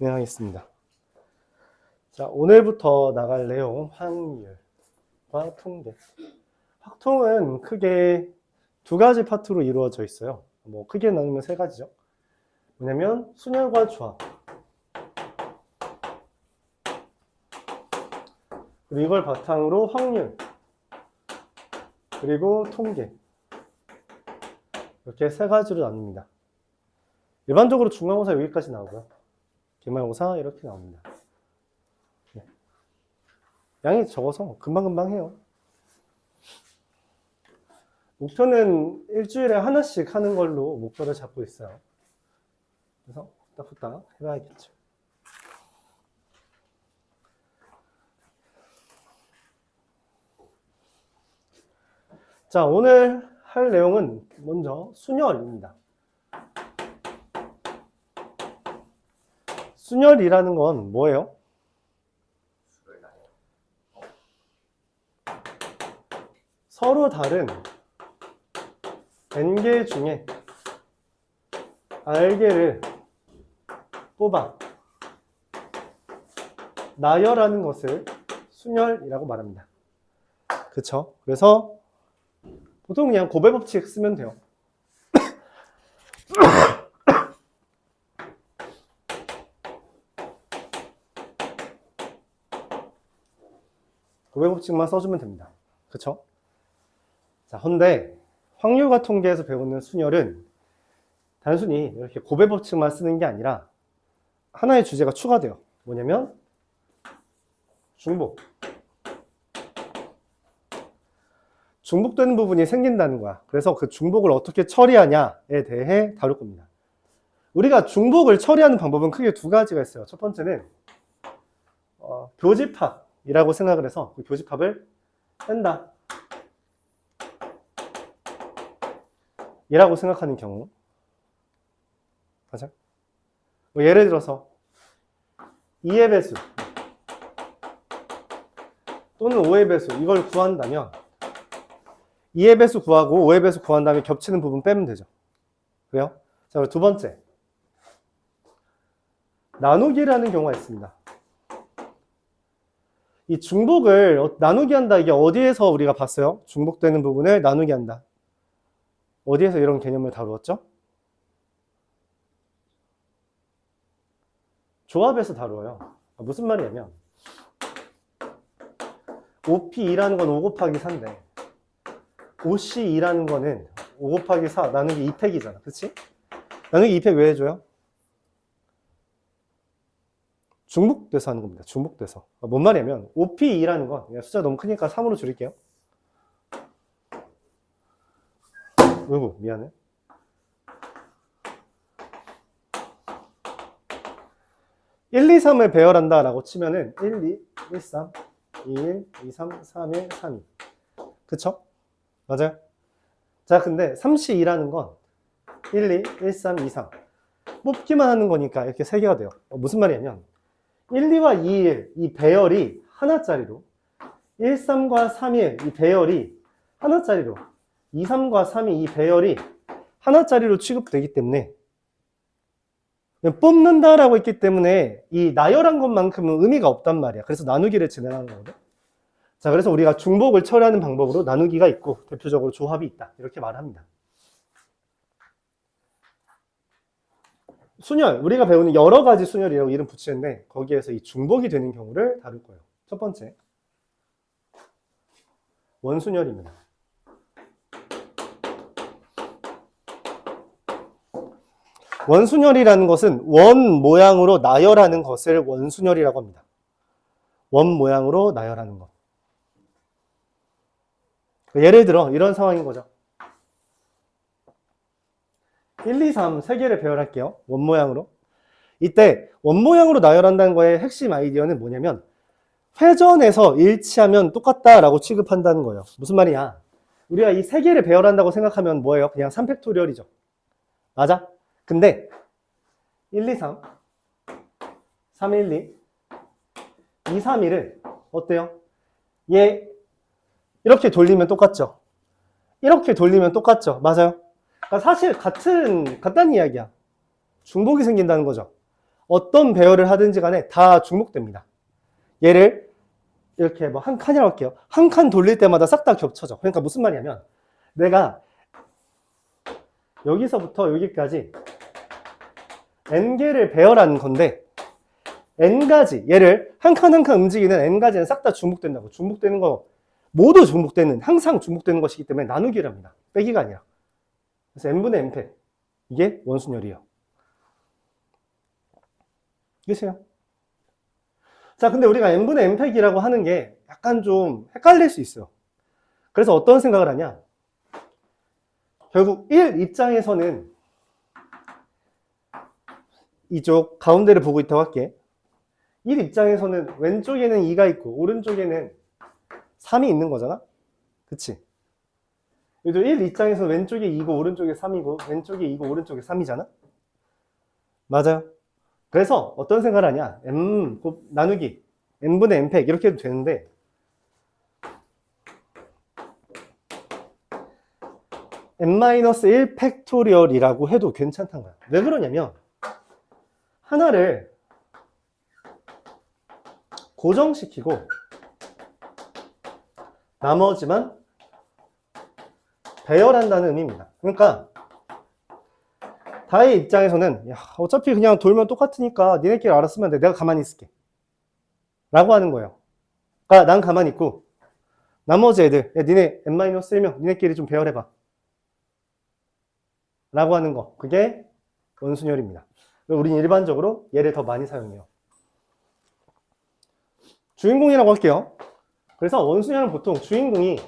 진행하겠습니다. 자, 오늘부터 나갈 내용 확률과 통계. 확통은 크게 두 가지 파트로 이루어져 있어요. 뭐 크게 나누면 세 가지죠. 뭐냐면 순열과 조합, 그리고 이걸 바탕으로 확률, 그리고 통계, 이렇게 세 가지로 나눕니다. 일반적으로 중간고사 여기까지 나오고요. 기말고사 이렇게 나옵니다. 네. 양이 적어서 금방금방 해요. 목표는 일주일에 하나씩 하는 걸로 목표를 잡고 있어요. 그래서 후딱후딱 해봐야겠죠. 자, 오늘 할 내용은 먼저 순열입니다. 순열이라는 건 뭐예요? 서로 다른 n개 중에 r개를 뽑아 나열하는 것을 순열이라고 말합니다. 그쵸? 그래서 보통 그냥 고배 법칙 쓰면 돼요. 고배 법칙만 써주면 됩니다. 그쵸? 자, 헌데 확률과 통계에서 배우는 순열은 단순히 이렇게 고배 법칙만 쓰는 게 아니라 하나의 주제가 추가돼요. 뭐냐면 중복. 중복되는 부분이 생긴다는 거야. 그래서 그 중복을 어떻게 처리하냐에 대해 다룰 겁니다. 우리가 중복을 처리하는 방법은 크게 두 가지가 있어요. 첫 번째는 교집합이라고 생각을 해서 그 교집합을 뺀다 이라고 생각하는 경우. 맞아? 뭐 예를 들어서 2의 배수 또는 5의 배수 이걸 구한다면 2의 배수 구하고 5의 배수 구한 다음에 겹치는 부분 빼면 되죠. 그래요? 자, 그리고 두 번째 나누기라는 경우가 있습니다. 이 중복을 나누기 한다, 이게 어디에서 우리가 봤어요? 중복되는 부분을 나누기 한다. 어디에서 이런 개념을 다루었죠? 조합에서 다루어요. 무슨 말이냐면 5P2라는 건 5 곱하기 4인데 5C2라는 거는 5 곱하기 4 나누기 2팩이잖아. 그치? 나누기 2팩 왜 해줘요? 중복돼서 하는 겁니다. 중복돼서. 뭔 말이냐면 5P2라는 건 그냥 숫자 너무 크니까 3으로 줄일게요. 어이구, 미안해. (1, 2, 3을) 배열한다 라고 치면은 1, 2, 1, 3, 2, 1, 2, 3, 3, 1, 3, 2. 그쵸? 맞아요? 자, 근데 3C2라는 건 1, 2, 1, 3, 2, 3 뽑기만 하는 거니까 이렇게 3개가 돼요. 무슨 말이냐면 1, 2와 2, 1 이 배열이 하나짜리로 1, 3과 3, 1 이 배열이 하나짜리로 2, 3과 3, 2 이 배열이 하나짜리로 취급되기 때문에 뽑는다라고 했기 때문에 이 나열한 것만큼은 의미가 없단 말이야. 그래서 나누기를 진행하는 거거든. 자, 그래서 우리가 중복을 처리하는 방법으로 나누기가 있고 대표적으로 조합이 있다. 이렇게 말합니다. 순열, 우리가 배우는 여러 가지 순열이라고 이름 붙이는데 거기에서 이 중복이 되는 경우를 다룰 거예요. 첫 번째, 원순열입니다. 원순열이라는 것은 원 모양으로 나열하는 것을 원순열이라고 합니다. 원 모양으로 나열하는 것. 예를 들어 이런 상황인 거죠. 1, 2, 3 세 개를 배열할게요. 원 모양으로. 이때 원 모양으로 나열한다는 거의 핵심 아이디어는 뭐냐면 회전에서 일치하면 똑같다라고 취급한다는 거예요. 무슨 말이야? 우리가 이 세 개를 배열한다고 생각하면 뭐예요? 그냥 3팩토리얼이죠. 맞아? 근데 1, 2, 3, 3, 1, 2, 2, 3, 1을 어때요? 얘 이렇게 돌리면 똑같죠? 이렇게 돌리면 똑같죠? 맞아요? 그러니까 사실 같다는 이야기야. 중복이 생긴다는 거죠. 어떤 배열을 하든지 간에 다 중복됩니다. 얘를 이렇게 뭐 한 칸이라고 할게요. 한 칸 돌릴 때마다 싹 다 겹쳐져. 그러니까 무슨 말이냐면 내가 여기서부터 여기까지 n개를 배열하는 건데 n가지, 얘를 한 칸 한 칸 움직이는 n가지는 싹 다 중복된다고. 중복되는 거 모두 중복되는, 항상 중복되는 것이기 때문에 나누기를 합니다. 빼기가 아니라. 그래서 n분의 n팩, 이게 원순열이에요. 이해하세요? 자, 근데 우리가 n분의 n팩이라고 하는 게 약간 좀 헷갈릴 수 있어요. 그래서 어떤 생각을 하냐? 결국 1 입장에서는 이쪽 가운데를 보고 있다고 할게. 1 입장에서는 왼쪽에는 2가 있고 오른쪽에는 3이 있는 거잖아? 그치? 1 입장에서 왼쪽에 2고 오른쪽에 3이고 왼쪽에 2고 오른쪽에 3이잖아? 맞아요. 그래서 어떤 생각을 하냐? m 나누기 n분의 n팩 이렇게 해도 되는데 n-1 팩토리얼이라고 해도 괜찮다는 거야. 왜 그러냐면 하나를 고정시키고 나머지만 배열한다는 의미입니다. 그러니까 다의 입장에서는 야, 어차피 그냥 돌면 똑같으니까 니네끼리 알아서 쓰면 돼. 내가 가만히 있을게. 라고 하는 거예요. 그러니까 난 가만히 있고 나머지 애들 야, 니네 n-1명 니네끼리 좀 배열해봐. 라고 하는 거. 그게 원순열입니다. 우린 일반적으로 얘를 더 많이 사용해요. 주인공이라고 할게요. 그래서 원순열은 보통 주인공이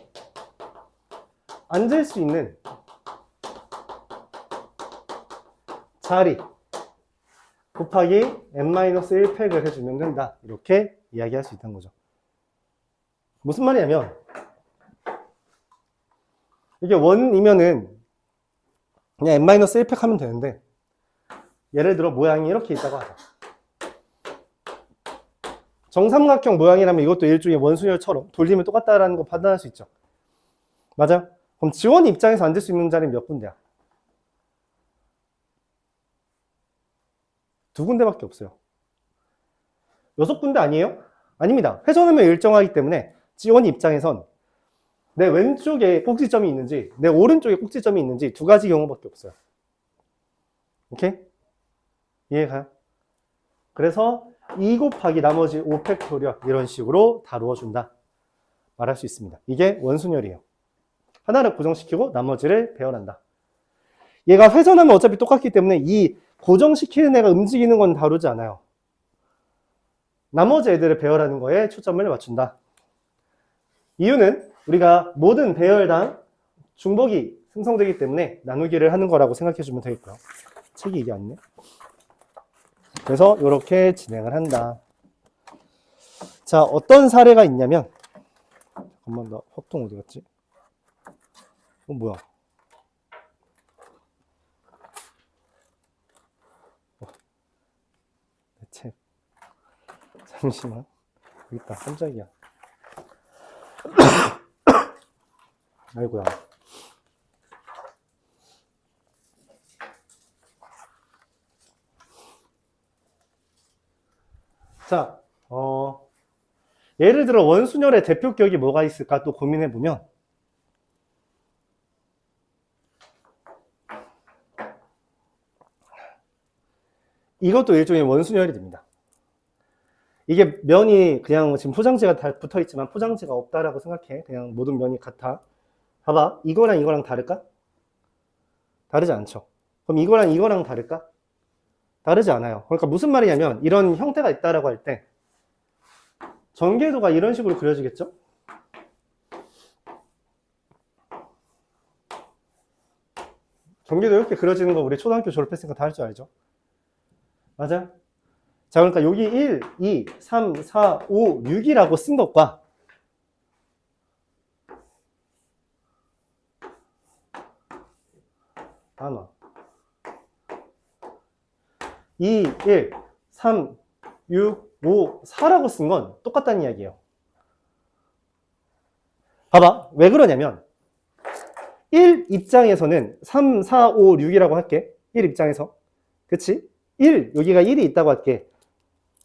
앉을 수 있는 자리 곱하기 n-1 팩을 해주면 된다. 이렇게 이야기할 수 있다는 거죠. 무슨 말이냐면 이게 원이면은 그냥 n-1 팩 하면 되는데 예를 들어 모양이 이렇게 있다고 하자. 정삼각형 모양이라면 이것도 일종의 원순열처럼 돌리면 똑같다라는 거 판단할 수 있죠. 맞아? 그럼 지원 입장에서 앉을 수 있는 자리는 몇 군데야? 2군데밖에 없어요. 6군데 아니에요? 아닙니다. 회전하면 일정하기 때문에 지원 입장에선 내 왼쪽에 꼭지점이 있는지 내 오른쪽에 꼭지점이 있는지 2가지 경우밖에 없어요. 오케이? 이해가요? 그래서 2 곱하기 나머지 5 팩토리얼 이런 식으로 다루어준다 말할 수 있습니다. 이게 원순열이에요. 하나를 고정시키고 나머지를 배열한다. 얘가 회전하면 어차피 똑같기 때문에 이 고정시키는 애가 움직이는 건 다루지 않아요. 나머지 애들을 배열하는 거에 초점을 맞춘다. 이유는 우리가 모든 배열당 중복이 생성되기 때문에 나누기를 하는 거라고 생각해 주면 되겠고요. 책이 이게 아니네. 그래서 이렇게 진행을 한다. 자, 어떤 사례가 있냐면 잠깐만, 나 확통 어디 갔지? 뭐야? 내 책. 잠시만. 여기 있다. 깜짝이야. 아이고야. 자, 예를 들어 원순열의 대표격이 뭐가 있을까 또 고민해보면 이것도 일종의 원순열이 됩니다. 이게 면이 그냥 지금 포장지가 다 붙어있지만 포장지가 없다라고 생각해. 그냥 모든 면이 같아. 봐봐. 이거랑 이거랑 다를까? 다르지 않죠. 그럼 이거랑 이거랑 다를까? 다르지 않아요. 그러니까 무슨 말이냐면 이런 형태가 있다라고 할 때 전개도가 이런 식으로 그려지겠죠? 전개도 이렇게 그려지는 거 우리 초등학교 졸업했으니까 다 할 줄 알죠? 맞아? 자, 그러니까 여기 1, 2, 3, 4, 5, 6이라고 쓴 것과 하나 2, 1, 3, 6, 5, 4라고 쓴 건 똑같다는 이야기예요. 봐봐. 왜 그러냐면 1 입장에서는 3, 4, 5, 6이라고 할게. 1 입장에서. 그치? 1, 여기가 1이 있다고 할게.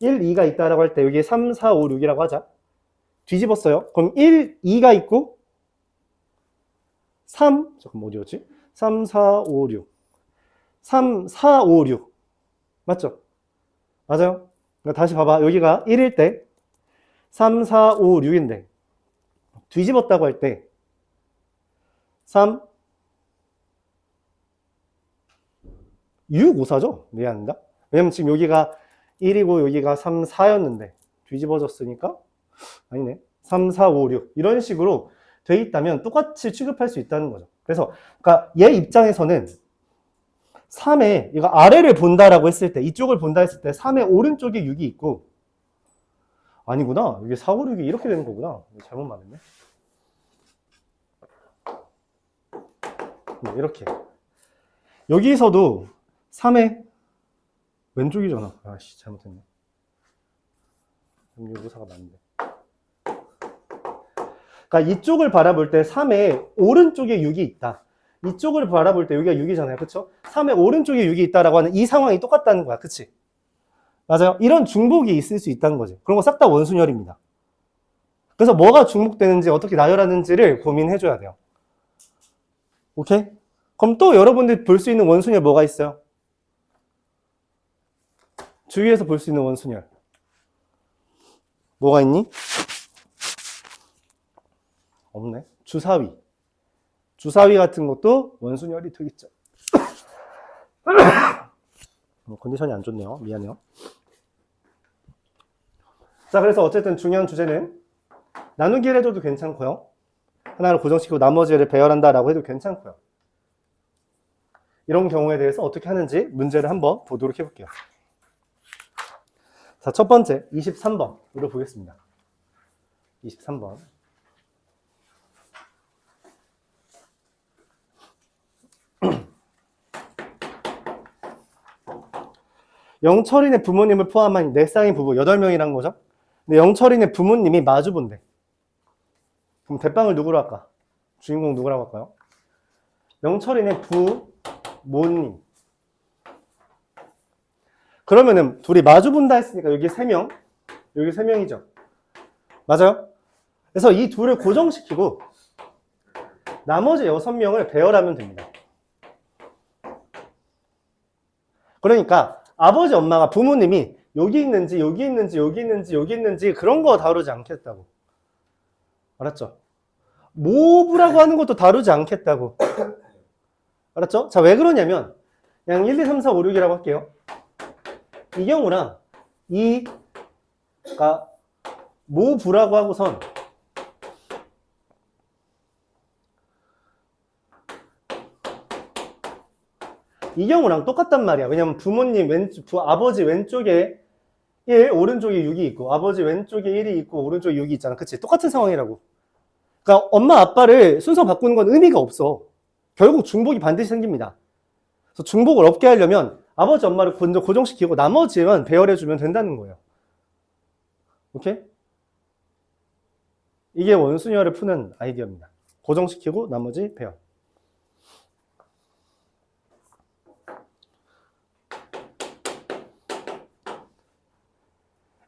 1, 2가 있다라고 할 때 여기 3, 4, 5, 6이라고 하자. 뒤집었어요. 그럼 1, 2가 있고 3, 잠깐만 어디였지? 3, 4, 5, 6. 3, 4, 5, 6. 맞죠? 맞아요? 그러니까 다시 봐봐. 여기가 1일 때 3, 4, 5, 6인데 뒤집었다고 할 때 3, 6, 5, 4죠? 미안합니다. 왜냐면 지금 여기가 1이고 여기가 3, 4였는데 뒤집어졌으니까 아니네. 3, 4, 5, 6 이런 식으로 돼 있다면 똑같이 취급할 수 있다는 거죠. 그래서 그러니까 얘 입장에서는 3에 이거 아래를 본다라고 했을 때 이쪽을 본다 했을 때 3의 오른쪽에 6이 있고 아니구나. 이게 4, 5, 6이 이렇게 되는 거구나. 잘못 말했네. 네, 이렇게 여기서도 3의 왼쪽이잖아. 아씨 잘못했네. 6, 5, 4가 맞는데. 그러니까 이쪽을 바라볼 때 3의 오른쪽에 6이 있다. 이쪽을 바라볼 때 여기가 6이잖아요. 그쵸? 3의 오른쪽에 6이 있다라고 하는 이 상황이 똑같다는 거야. 그치? 맞아요. 이런 중복이 있을 수 있다는 거지. 그런 거 싹 다 원순열입니다. 그래서 뭐가 중복되는지 어떻게 나열하는지를 고민해줘야 돼요. 오케이? 그럼 또 여러분들이 볼 수 있는 원순열 뭐가 있어요? 주위에서 볼 수 있는 원순열. 뭐가 있니? 없네. 주사위. 주사위 같은 것도 원순열이 되겠죠. 컨디션이 안 좋네요. 미안해요. 자, 그래서 어쨌든 중요한 주제는 나누기를 해줘도 괜찮고요. 하나를 고정시키고 나머지를 배열한다라고 해도 괜찮고요. 이런 경우에 대해서 어떻게 하는지 문제를 한번 보도록 해볼게요. 자, 첫 번째 23번으로 보겠습니다. 23번. 영철이네 부모님을 포함한 4쌍의 부부 8명이란 거죠. 근데 영철이네 부모님이 마주본대. 그럼 대빵을 누구로 할까? 주인공 누구라고 할까요? 영철이네 부모님. 그러면은 둘이 마주본다 했으니까 여기 3명, 여기 3명이죠. 맞아요? 그래서 이 둘을 고정시키고 나머지 6명을 배열하면 됩니다. 그러니까 아버지 엄마가 부모님이 여기 있는지 여기 있는지 여기 있는지 여기 있는지 그런 거 다루지 않겠다고. 알았죠? 모부라고 하는 것도 다루지 않겠다고. 알았죠? 자, 왜 그러냐면 그냥 1, 2, 3, 4, 5, 6이라고 할게요. 이 경우랑 이가 모부라고 하고선 이 경우랑 똑같단 말이야. 왜냐면 부모님 아버지 왼쪽에 1, 오른쪽에 6이 있고 아버지 왼쪽에 1이 있고 오른쪽에 6이 있잖아. 그치? 똑같은 상황이라고. 그러니까 엄마 아빠를 순서 바꾸는 건 의미가 없어. 결국 중복이 반드시 생깁니다. 그래서 중복을 없게 하려면 아버지 엄마를 먼저 고정시키고 나머지만 배열해주면 된다는 거예요. 오케이? 이게 원순열을 푸는 아이디어입니다. 고정시키고 나머지 배열.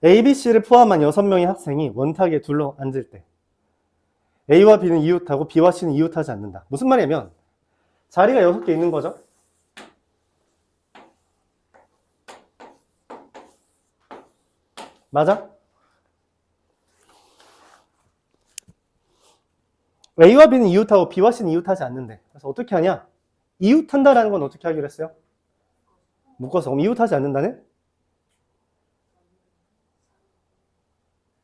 A, B, C를 포함한 6명의 학생이 원탁에 둘러 앉을 때 A와 B는 이웃하고 B와 C는 이웃하지 않는다. 무슨 말이냐면 자리가 6개 있는 거죠. 맞아? A와 B는 이웃하고 B와 C는 이웃하지 않는데. 그래서 어떻게 하냐? 이웃한다라는 건 어떻게 하기로 했어요? 묶어서. 그럼 이웃하지 않는다는?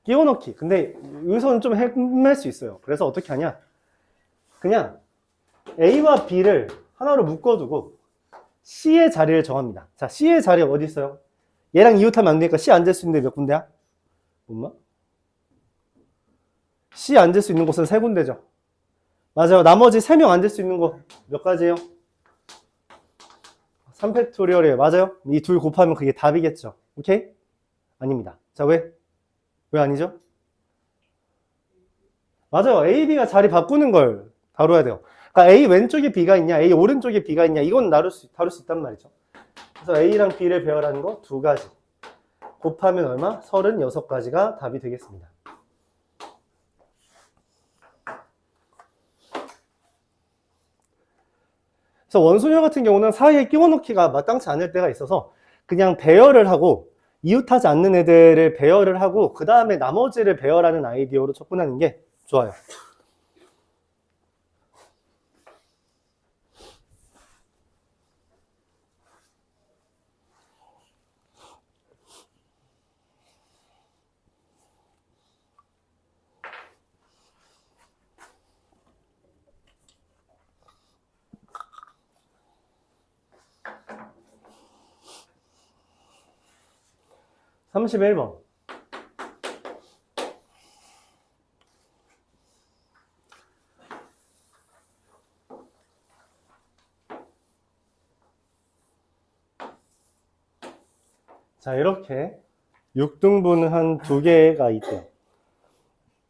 끼워넣기. 근데 여기서는 좀 헤맬 수 있어요. 그래서 어떻게 하냐? 그냥 A와 B를 하나로 묶어두고 C의 자리를 정합니다. 자, C의 자리가 어디 있어요? 얘랑 이웃하면 안 되니까 C 앉을 수 있는 데 몇 군데야? 엄마? C 앉을 수 있는 곳은 3군데죠. 맞아요. 나머지 3명 앉을 수 있는 곳 몇 가지예요? 3팩토리얼이에요. 맞아요? 이 둘 곱하면 그게 답이겠죠. 오케이? 아닙니다. 자, 왜? 왜 아니죠? 맞아요. A, B가 자리 바꾸는 걸 다뤄야 돼요. 그러니까 A 왼쪽에 B가 있냐, A 오른쪽에 B가 있냐, 이건 다룰 수 있단 말이죠. 그래서 A랑 B를 배열하는 거 두 가지. 곱하면 얼마? 36가지가 답이 되겠습니다. 그래서 원소녀 같은 경우는 사이에 끼워 넣기가 마땅치 않을 때가 있어서 그냥 배열을 하고 이웃하지 않는 애들을 배열을 하고 그 다음에 나머지를 배열하는 아이디어로 접근하는 게 좋아요. (31번) 자, 이렇게 6등분 한 두 개가 있대요.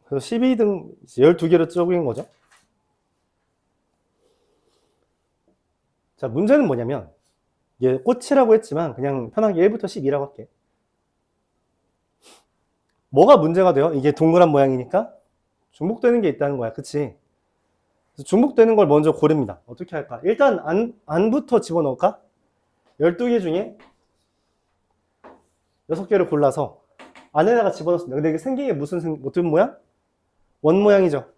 그래서 12등, 12개로 쪼개인 거죠. 자, 문제는 뭐냐면, 이게 꽃이라고 했지만, 그냥 편하게 1부터 12라고 할게. 뭐가 문제가 돼요? 이게 동그란 모양이니까 중복되는 게 있다는 거야. 그치? 그래서 중복되는 걸 먼저 고릅니다. 어떻게 할까? 일단 안부터 집어넣을까? 12개 중에 6개를 골라서 안에다가 집어넣습니다. 근데 이게 생긴 게 어떤 모양? 원 모양이죠.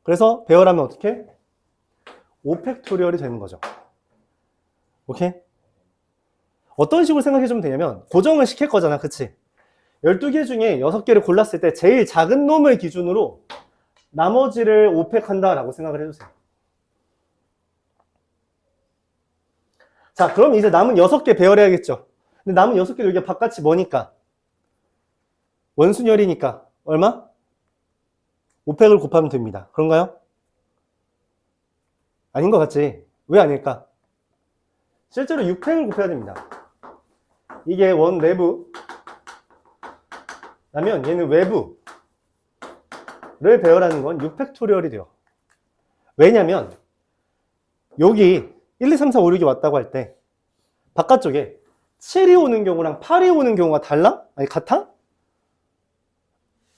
그래서 배열하면 어떻게? 5팩토리얼이 되는 거죠. 오케이? 어떤 식으로 생각해주면 되냐면 고정을 시킬 거잖아. 그치? 12개 중에 6개를 골랐을 때 제일 작은 놈을 기준으로 나머지를 5팩 한다라고 생각을 해주세요. 자, 그럼 이제 남은 6개 배열해야겠죠. 근데 남은 6개도 이게 바깥이 뭐니까? 원순열이니까 얼마? 5팩을 곱하면 됩니다. 그런가요? 아닌 것 같지? 왜 아닐까? 실제로 6팩을 곱해야 됩니다. 이게 원 내부 라면 얘는 외부를 배열하는 건 6팩토리얼이 돼요. 왜냐면 여기 1, 2, 3, 4, 5, 6이 왔다고 할 때 바깥쪽에 7이 오는 경우랑 8이 오는 경우가 달라? 아니 같아?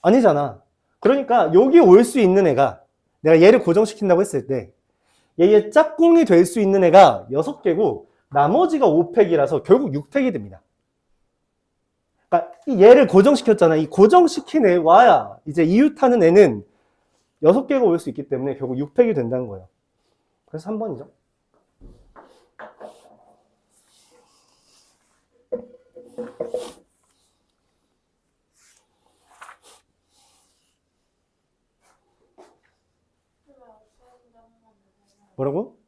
아니잖아. 그러니까 여기 올 수 있는 애가 내가 얘를 고정시킨다고 했을 때 얘의 짝꿍이 될 수 있는 애가 6개고 나머지가 5팩이라서 결국 6팩이 됩니다. 그러니까 얘를 고정시켰잖아. 이 고정시킨 애와 이제 이웃하는 애는 6개가 올 수 있기 때문에 결국 6팩이 된다는 거예요. 그래서 3번이죠. 뭐라고?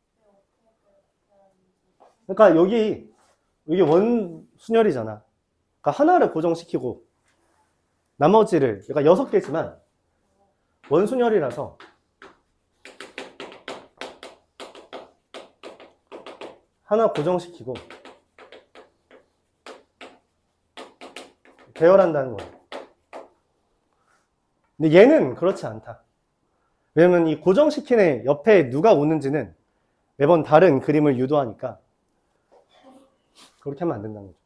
그러니까 여기 원순열이잖아. 그러니까 하나를 고정시키고 나머지를, 그러니까 6개지만 원순열이라서 하나 고정시키고 배열한다는 거예요. 근데 얘는 그렇지 않다. 왜냐면 이 고정시킨 애 옆에 누가 오는지는 매번 다른 그림을 유도하니까 그렇게 하면 안 된다는 거죠.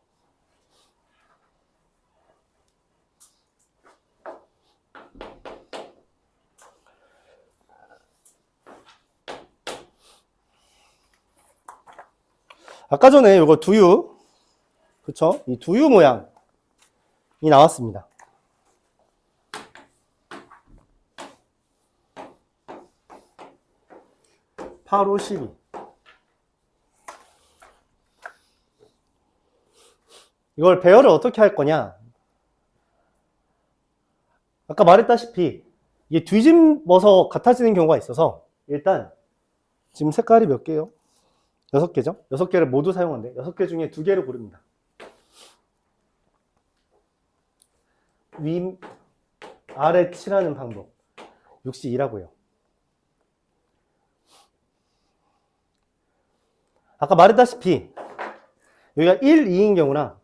아까 전에 이거 두유, 그쵸? 이 두유 모양이 나왔습니다. (8, 5, 12) 이걸 배열을 어떻게 할 거냐? 아까 말했다시피 이게 뒤집어서 같아지는 경우가 있어서 일단 지금 색깔이 몇 개요? 6개죠? 6개를 모두 사용한대. 6개 중에 2개를 고릅니다. 위, 아래 칠하는 방법. 역시 2라고요. 아까 말했다시피 여기가 1, 2인 경우랑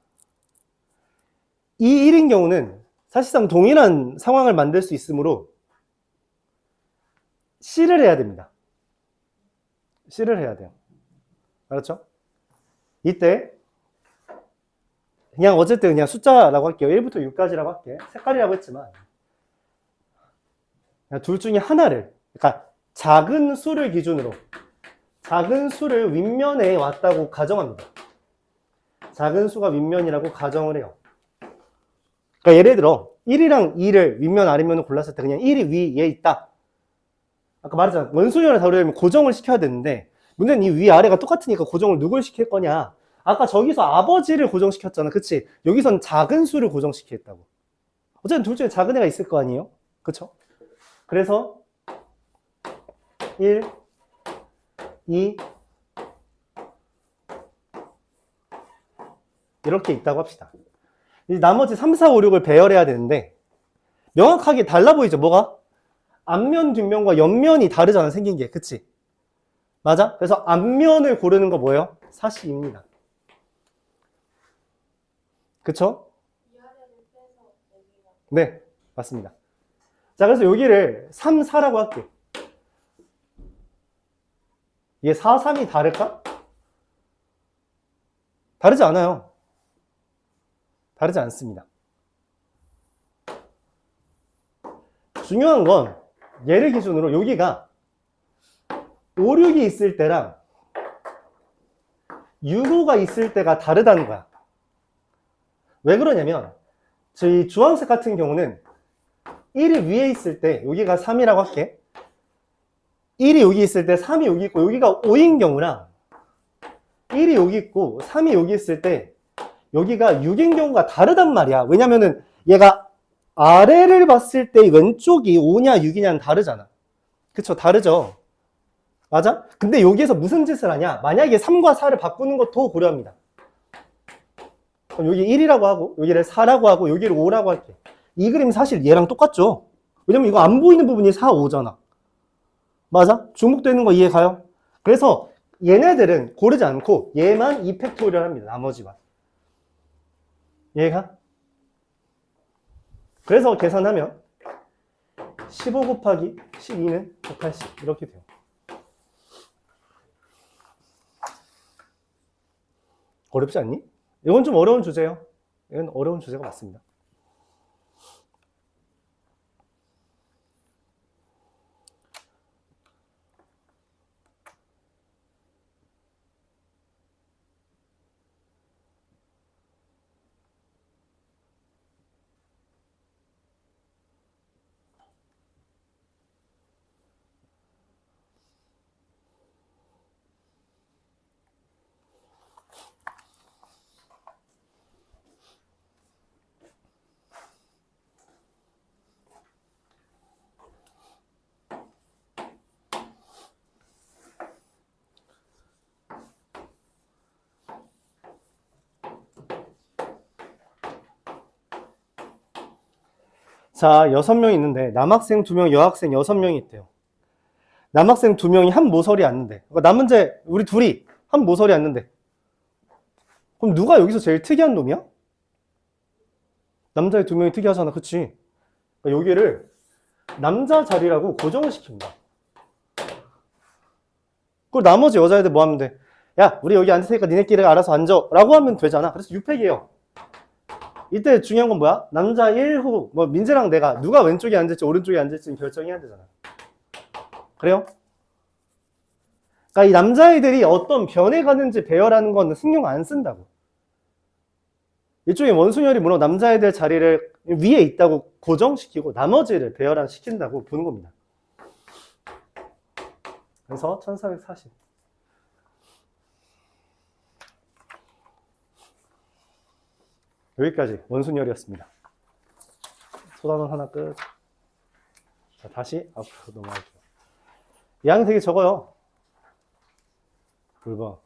2, 1인 경우는 사실상 동일한 상황을 만들 수 있으므로 C를 해야 됩니다. C를 해야 돼요. 알았죠? 이때 그냥 어쨌든 그냥 숫자라고 할게요. 1부터 6까지라고 할게. 색깔이라고 했지만 그냥 둘 중에 하나를, 그러니까 작은 수를 기준으로 작은 수를 윗면에 왔다고 가정합니다. 작은 수가 윗면이라고 가정을 해요. 그러니까 예를 들어 1이랑 2를 윗면 아래면을 골랐을 때 그냥 1이 위에 있다. 아까 말했잖아. 원소형을 다루려면 고정을 시켜야 되는데 문제는 이 위아래가 똑같으니까 고정을 누굴 시킬 거냐. 아까 저기서 아버지를 고정시켰잖아. 그치? 여기선 작은 수를 고정시키겠다고. 어쨌든 둘 중에 작은 애가 있을 거 아니에요? 그쵸? 그래서 1, 2 이렇게 있다고 합시다. 이 나머지 3, 4, 5, 6을 배열해야 되는데 명확하게 달라 보이죠? 뭐가? 앞면, 뒷면과 옆면이 다르잖아, 생긴 게. 그치? 맞아? 그래서 앞면을 고르는 거 뭐예요? 42입니다. 그쵸? 네, 맞습니다. 자, 그래서 여기를 3, 4라고 할게. 이게 4, 3이 다를까? 다르지 않아요. 다르지 않습니다. 중요한 건 얘를 기준으로 여기가 5, 6이 있을 때랑 6, 5가 있을 때가 다르다는 거야. 왜 그러냐면 저희 주황색 같은 경우는 1이 위에 있을 때 여기가 3이라고 할게. 1이 여기 있을 때 3이 여기 있고 여기가 5인 경우랑 1이 여기 있고 3이 여기 있을 때 여기가 6인 경우가 다르단 말이야. 왜냐면은 얘가 아래를 봤을 때 왼쪽이 5냐 6이냐는 다르잖아. 그쵸? 다르죠? 맞아? 근데 여기에서 무슨 짓을 하냐? 만약에 3과 4를 바꾸는 것도 고려합니다. 그럼 여기 1이라고 하고 여기를 4라고 하고 여기를 5라고 할게. 이 그림 사실 얘랑 똑같죠? 왜냐면 이거 안 보이는 부분이 4, 5잖아. 맞아? 중복되는 거 이해 가요? 그래서 얘네들은 고르지 않고 얘만 2팩토리얼 합니다. 나머지만. 이해가? 그래서 계산하면 15 곱하기 12는 180 이렇게 돼요. 어렵지 않니? 이건 좀 어려운 주제예요. 이건 어려운 주제가 맞습니다. 자, 6명 있는데 남학생 2명, 여학생 6명이 있대요. 남학생 2명이 한 모서리 앉는데 그러니까 남은 제 우리 둘이 한 모서리 앉는데 그럼 누가 여기서 제일 특이한 놈이야? 남자애 2명이 특이하잖아. 그치? 그러니까 여기를 남자 자리라고 고정을 시킵니다. 그리고 나머지 여자애들 뭐 하면 돼? 야, 우리 여기 앉을 테니까 니네끼리 알아서 앉아 라고 하면 되잖아. 그래서 6팩이에요. 이때 중요한 건 뭐야? 남자 1호, 뭐 민재랑 내가 누가 왼쪽에 앉을지 오른쪽에 앉을지 결정해야 되잖아. 그래요? 그러니까 이 남자애들이 어떤 변에 가는지 배열하는 건 신경 안 쓴다고. 일종의 원순열이 물론 남자애들 자리를 위에 있다고 고정시키고 나머지를 배열시킨다고 보는 겁니다. 그래서 1440. 여기까지 원순열이었습니다. 소단원 하나 끝. 자, 다시 앞으로 넘어갈게요. 양 되게 적어요. 볼 봐.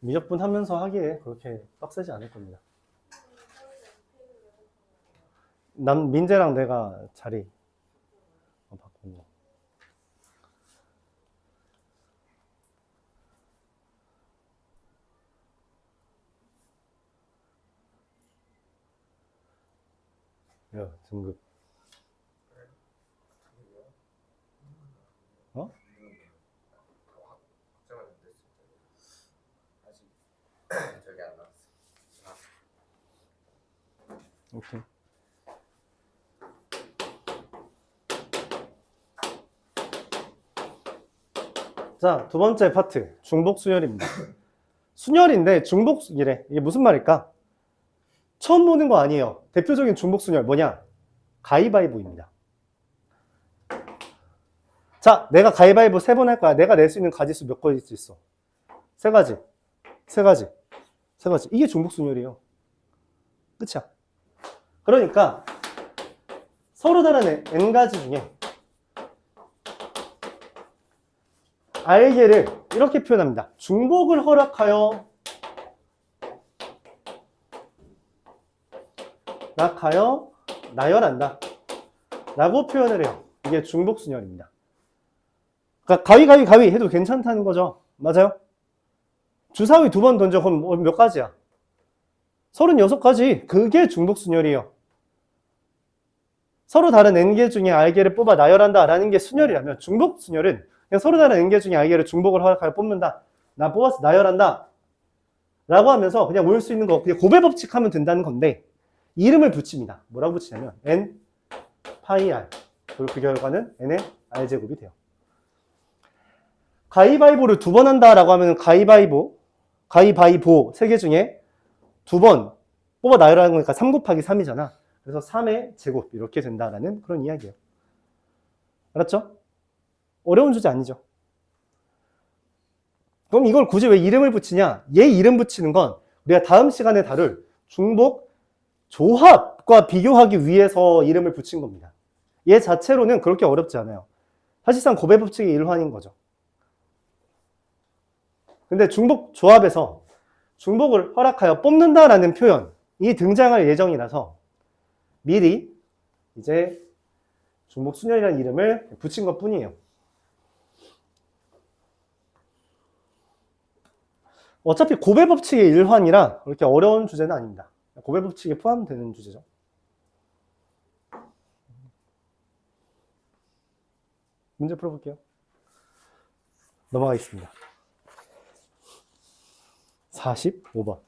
미적분 하면서 하기에 그렇게 빡세지 않을 겁니다. 민재랑 내가 자리 바꾸는 거. 야, 등급. 어? 확정은 안 됐을 때 아직 저기 안 나왔어. 오케이. 자, 두 번째 파트, 중복 순열입니다. 순열인데 중복이래. 이게 무슨 말일까? 처음 보는 거 아니에요. 대표적인 중복 순열 뭐냐? 가위바위보입니다. 자, 내가 가위바위보 3번 할 거야. 내가 낼 수 있는 가지수 몇 가지 있어? 3가지. 3가지. 3가지. 이게 중복 순열이에요. 끝이야. 그러니까 서로 다른 n가지 중에 알게를 이렇게 표현합니다. 중복을 허락하여 나열한다 라고 표현을 해요. 이게 중복순열입니다. 그러니까 가위 해도 괜찮다는 거죠. 맞아요? 주사위 2번 던져. 그럼 몇 가지야? 36가지. 그게 중복순열이에요. 서로 다른 n개 중에 알게를 뽑아 나열한다 라는 게 순열이라면, 중복순열은 그냥 서로 다른 n개 중에 알게를 중복을 허락하여 뽑는다. 나 뽑아서 나열한다 라고 하면서 그냥 올 수 있는 거 그냥 고배 법칙 하면 된다는 건데, 이름을 붙입니다. 뭐라고 붙이냐면 n 파이 r. 그리고 그 결과는 n의 r제곱이 돼요. 가위바위보를 2번 한다라고 하면 가위바위보 3개 중에 2번 뽑아 나열하는 거니까 3 곱하기 3이잖아. 그래서 3의 제곱 이렇게 된다라는 그런 이야기예요. 알았죠? 어려운 주제 아니죠? 그럼 이걸 굳이 왜 이름을 붙이냐? 얘 이름 붙이는 건 우리가 다음 시간에 다룰 중복 조합과 비교하기 위해서 이름을 붙인 겁니다. 얘 자체로는 그렇게 어렵지 않아요. 사실상 고배 법칙의 일환인 거죠. 근데 중복 조합에서 중복을 허락하여 뽑는다라는 표현이 등장할 예정이라서 미리 이제 중복 순열이라는 이름을 붙인 것 뿐이에요. 어차피 고배 법칙의 일환이라 그렇게 어려운 주제는 아닙니다. 고배 법칙에 포함되는 주제죠. 문제 풀어볼게요. 넘어가겠습니다. 45번.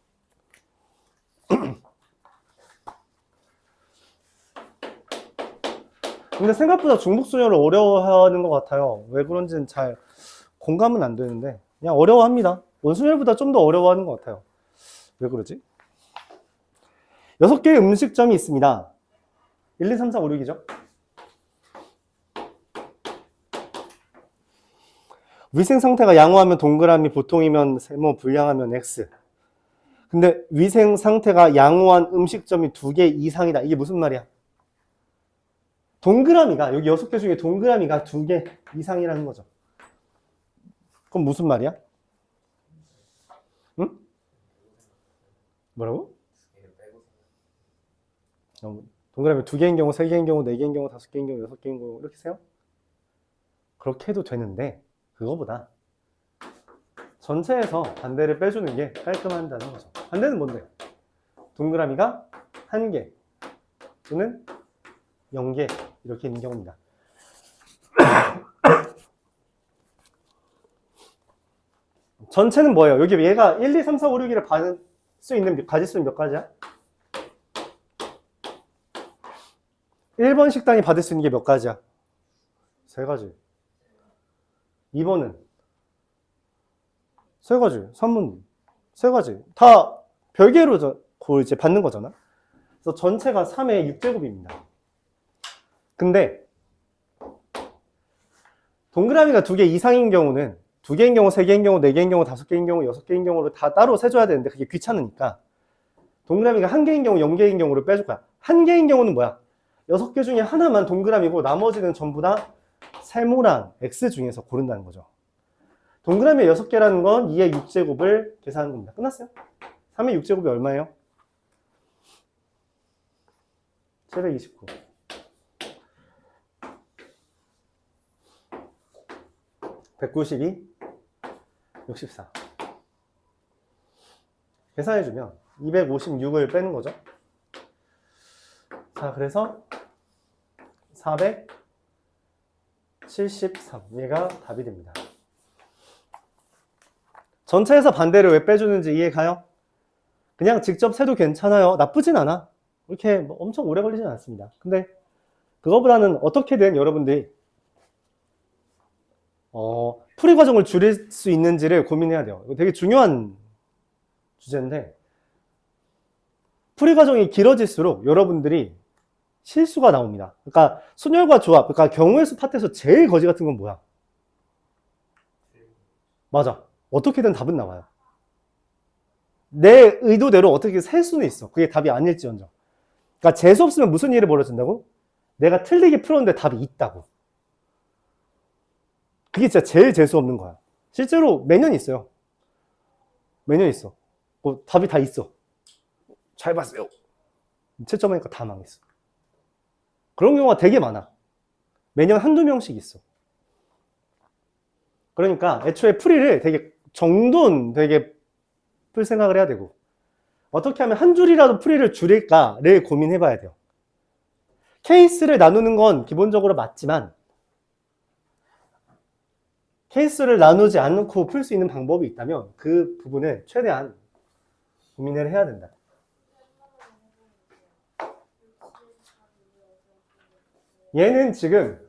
근데 생각보다 중복순열을 어려워하는 것 같아요. 왜 그런지는 잘 공감은 안 되는데 그냥 어려워합니다. 원순열보다 좀 더 어려워하는 것 같아요. 왜 그러지? 6개의 음식점이 있습니다. 1, 2, 3, 4, 5, 6이죠. 위생 상태가 양호하면 동그라미, 보통이면 세모, 불량하면 X. 근데 위생 상태가 양호한 음식점이 2개 이상이다. 이게 무슨 말이야? 동그라미가, 여기 6개 중에 동그라미가 2개 이상이라는 거죠. 그럼 무슨 말이야? 응? 뭐라고? 동그라미 2개인 경우, 3개인 경우, 4개인 경우, 5개인 경우, 6개인 경우 이렇게 세요? 그렇게 해도 되는데 그거보다 전체에서 반대를 빼주는 게 깔끔한다는 거죠. 반대는 뭔데? 동그라미가 1개 또는 0개 이렇게 있는 경우입니다. 전체는 뭐예요? 여기 얘가 1, 2, 3, 4, 5, 6이를 받을 수 있는 가지수는 몇 가지야? 1번 식당이 받을 수 있는 게 몇 가지야? 3가지. 2번은 3가지. 3은 3가지. 다 별개로 이제 받는 거잖아. 그래서 전체가 3의 6제곱입니다. 근데 동그라미가 2개 이상인 경우는 2개인 경우, 3개인 경우, 4개인 경우, 5개인 경우, 6개인 경우로 다 따로 세줘야 되는데 그게 귀찮으니까 동그라미가 1개인 경우, 0개인 경우를 빼줄 거야. 1개인 경우는 뭐야? 6개 중에 하나만 동그라미고 나머지는 전부 다 세모랑 X 중에서 고른다는 거죠. 동그라미 6개라는 건 2의 6제곱을 계산하는 겁니다. 끝났어요? 3의 6제곱이 얼마예요? 729. 192, 64. 계산해주면 256을 빼는 거죠. 자, 그래서 73. 얘가 답이 됩니다. 전체에서 반대를 왜 빼주는지 이해 가요? 그냥 직접 세도 괜찮아요. 나쁘진 않아. 그렇게 뭐 엄청 오래 걸리진 않습니다. 근데 그거보다는 어떻게든 여러분들이 풀이 과정을 줄일 수 있는지를 고민해야 돼요. 이거 되게 중요한 주제인데 풀이 과정이 길어질수록 여러분들이 실수가 나옵니다. 그러니까 순열과 조합, 그러니까 경우의 수 파트에서 제일 거지 같은 건 뭐야? 맞아. 어떻게든 답은 나와요. 내 의도대로 어떻게 셀 수는 있어. 그게 답이 아닐지언정. 그러니까 재수 없으면 무슨 일이 벌어진다고? 내가 틀리게 풀었는데 답이 있다고. 그게 진짜 제일 재수 없는 거야. 실제로 매년 있어요. 매년 있어. 답이 다 있어. 잘 봤어요. 채점하니까 다 망했어. 그런 경우가 되게 많아. 매년 한두 명씩 있어. 그러니까 애초에 풀이를 되게 정돈 되게 풀 생각을 해야 되고 어떻게 하면 한 줄이라도 풀이를 줄일까를 고민해 봐야 돼요. 케이스를 나누는 건 기본적으로 맞지만 케이스를 나누지 않고 풀 수 있는 방법이 있다면 그 부분을 최대한 고민을 해야 된다. 얘는 지금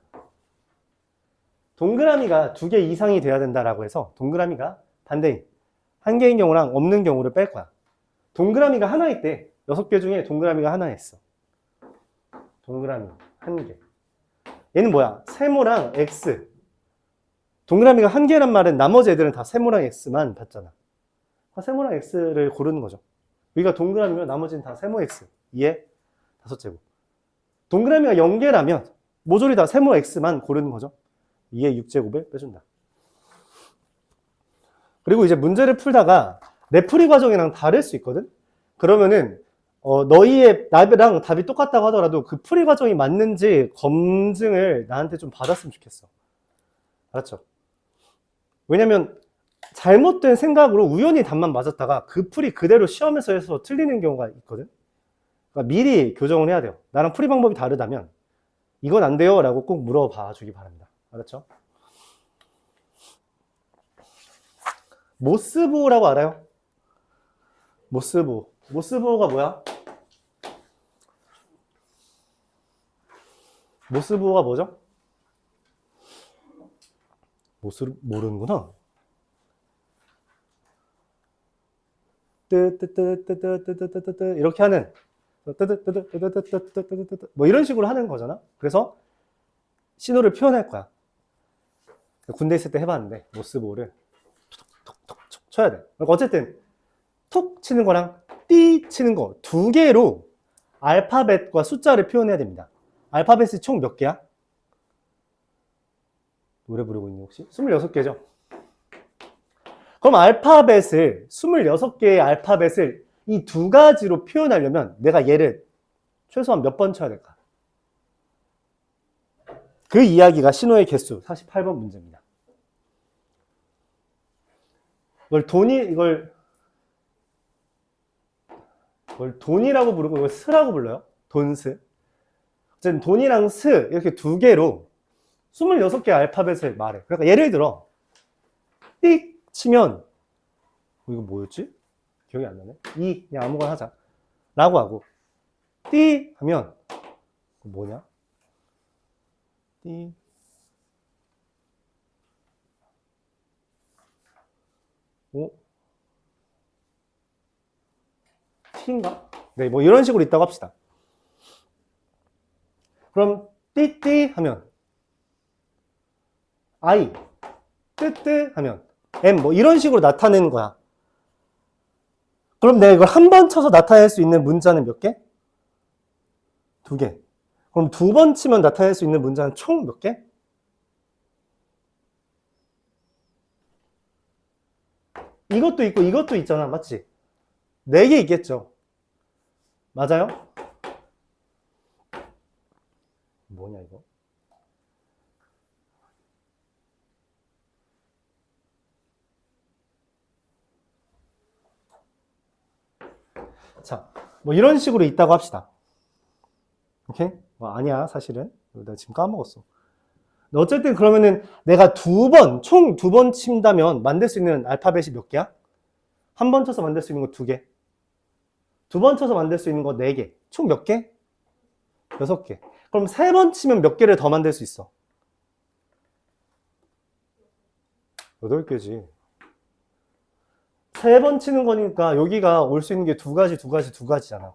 동그라미가 2개 이상이 돼야 된다라고 해서 동그라미가 반대인 한 개인 경우랑 없는 경우를 뺄 거야. 동그라미가 하나일 때 6개 중에 동그라미가 하나였어. 동그라미 1개. 얘는 뭐야? 세모랑 X. 동그라미가 1개란 말은 나머지 애들은 다 세모랑 X만 봤잖아. 세모랑 X를 고르는 거죠. 여기가 동그라미면 나머지는 다 세모 X. 2에 5제곱. 동그라미가 0개라면 모조리 다 세모 X만 고르는 거죠. 2에 6제곱을 빼준다. 그리고 이제 문제를 풀다가 내 풀이 과정이랑 다를 수 있거든? 그러면은 너희의 나랑 답이 똑같다고 하더라도 그 풀이 과정이 맞는지 검증을 나한테 좀 받았으면 좋겠어. 알았죠? 왜냐면 잘못된 생각으로 우연히 답만 맞았다가 그 풀이 그대로 시험에서 해서 틀리는 경우가 있거든? 그러니까 미리 교정을 해야 돼요. 나랑 풀이 방법이 다르다면 이건 안 돼요 라고 꼭 물어봐 주기 바랍니다. 알았죠? 모스부호라고 알아요? 모스부호. 모스부호가 뭐야? 모스부호가 뭐죠? 모르는구나. 뜨뜨뜨뜨뜨뜨뜨뜨뜨 이렇게 하는 뜨뜨뜨뜨뜨뜨뜨뜨뜨 뭐 이런 식으로 하는 거잖아. 그래서 신호를 표현할 거야. 군대 있을 때 해봤는데 모스부호를 톡톡톡 쳐야 돼. 그러니까 어쨌든 톡 치는 거랑 띠 치는 거 2개로 알파벳과 숫자를 표현해야 됩니다. 알파벳이 총 몇 개야? 노래 부르고 있는 혹시? 26개죠? 그럼 알파벳을 26개의 알파벳을 이 2가지로 표현하려면 내가 얘를 최소한 몇 번 쳐야 될까? 그 이야기가 신호의 개수 48번 문제입니다. 이걸 돈이라고 부르고 이걸 스라고 불러요. 돈스. 어쨌든 돈이랑 스 이렇게 2개로 26개 알파벳을 말해. 그러니까 예를 들어 띡 치면 이거 뭐였지? 기억이 안 나네. 그냥 아무거나 하자 라고 하고 띠 하면 뭐냐? 띠 오 T인가? 네, 뭐 이런 식으로 있다고 합시다. 그럼 띠띠 하면 I, 뜨뜨 하면 M 뭐 이런 식으로 나타내는 거야. 그럼 내가 이걸 한 번 쳐서 나타낼 수 있는 문자는 몇 개? 2개. 그럼 2번 치면 나타낼 수 있는 문자는 총 몇 개? 이것도 있고 이것도 있잖아. 맞지? 4개 있겠죠. 맞아요? 뭐냐 이거? 자, 뭐 이런 식으로 있다고 합시다. 오케이? 아니야 사실은. 내가 지금 까먹었어. 어쨌든 그러면은 내가 총 두 번 친다면 만들 수 있는 알파벳이 몇 개야? 한 번 쳐서 만들 수 있는 거 2개. 두 번 쳐서 만들 수 있는 거 4개. 총 몇 개? 6개. 그럼 3번 치면 몇 개를 더 만들 수 있어? 8개지. 3번 치는 거니까 여기가 올 수 있는 게 2가지잖아.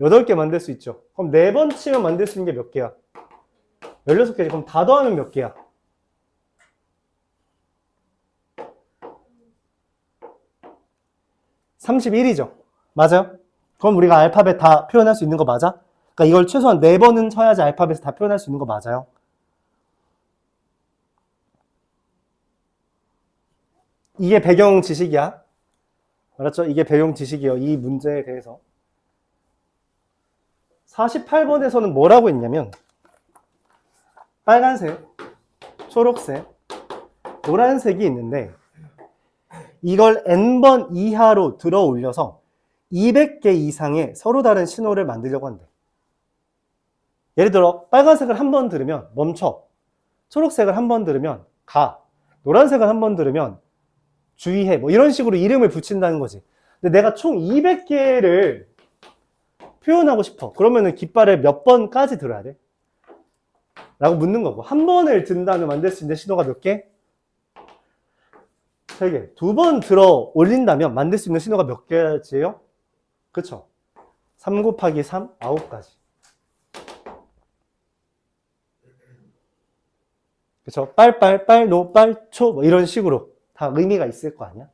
8개 만들 수 있죠. 그럼 4번 치면 만들 수 있는 게 몇 개야? 16개지. 그럼 다 더하면 몇 개야? 31이죠. 맞아요? 그럼 우리가 알파벳 다 표현할 수 있는 거 맞아? 그러니까 이걸 최소한 4번은 쳐야지 알파벳을 다 표현할 수 있는 거 맞아요? 이게 배경 지식이야. 알았죠? 이게 배경 지식이에요. 이 문제에 대해서. 48번에서는 뭐라고 했냐면 빨간색, 초록색, 노란색이 있는데 이걸 n번 이하로 들어 올려서 200개 이상의 서로 다른 신호를 만들려고 한대. 예를 들어 빨간색을 한 번 들으면 멈춰, 초록색을 한 번 들으면 가, 노란색을 한 번 들으면 주의해, 뭐 이런 식으로 이름을 붙인다는 거지. 근데 내가 총 200개를 표현하고 싶어. 그러면은 깃발을 몇 번까지 들어야 돼? 라고 묻는 거고, 한 번을 든 다음에 만들 수 있는 신호가 몇 개? 3개. 2번 들어 올린다면 만들 수 있는 신호가 몇 개지예요? 그쵸? 3 곱하기 3, 9가지. 그쵸? 빨, 노, 초, 뭐 이런 식으로 다 의미가 있을 거 아니야?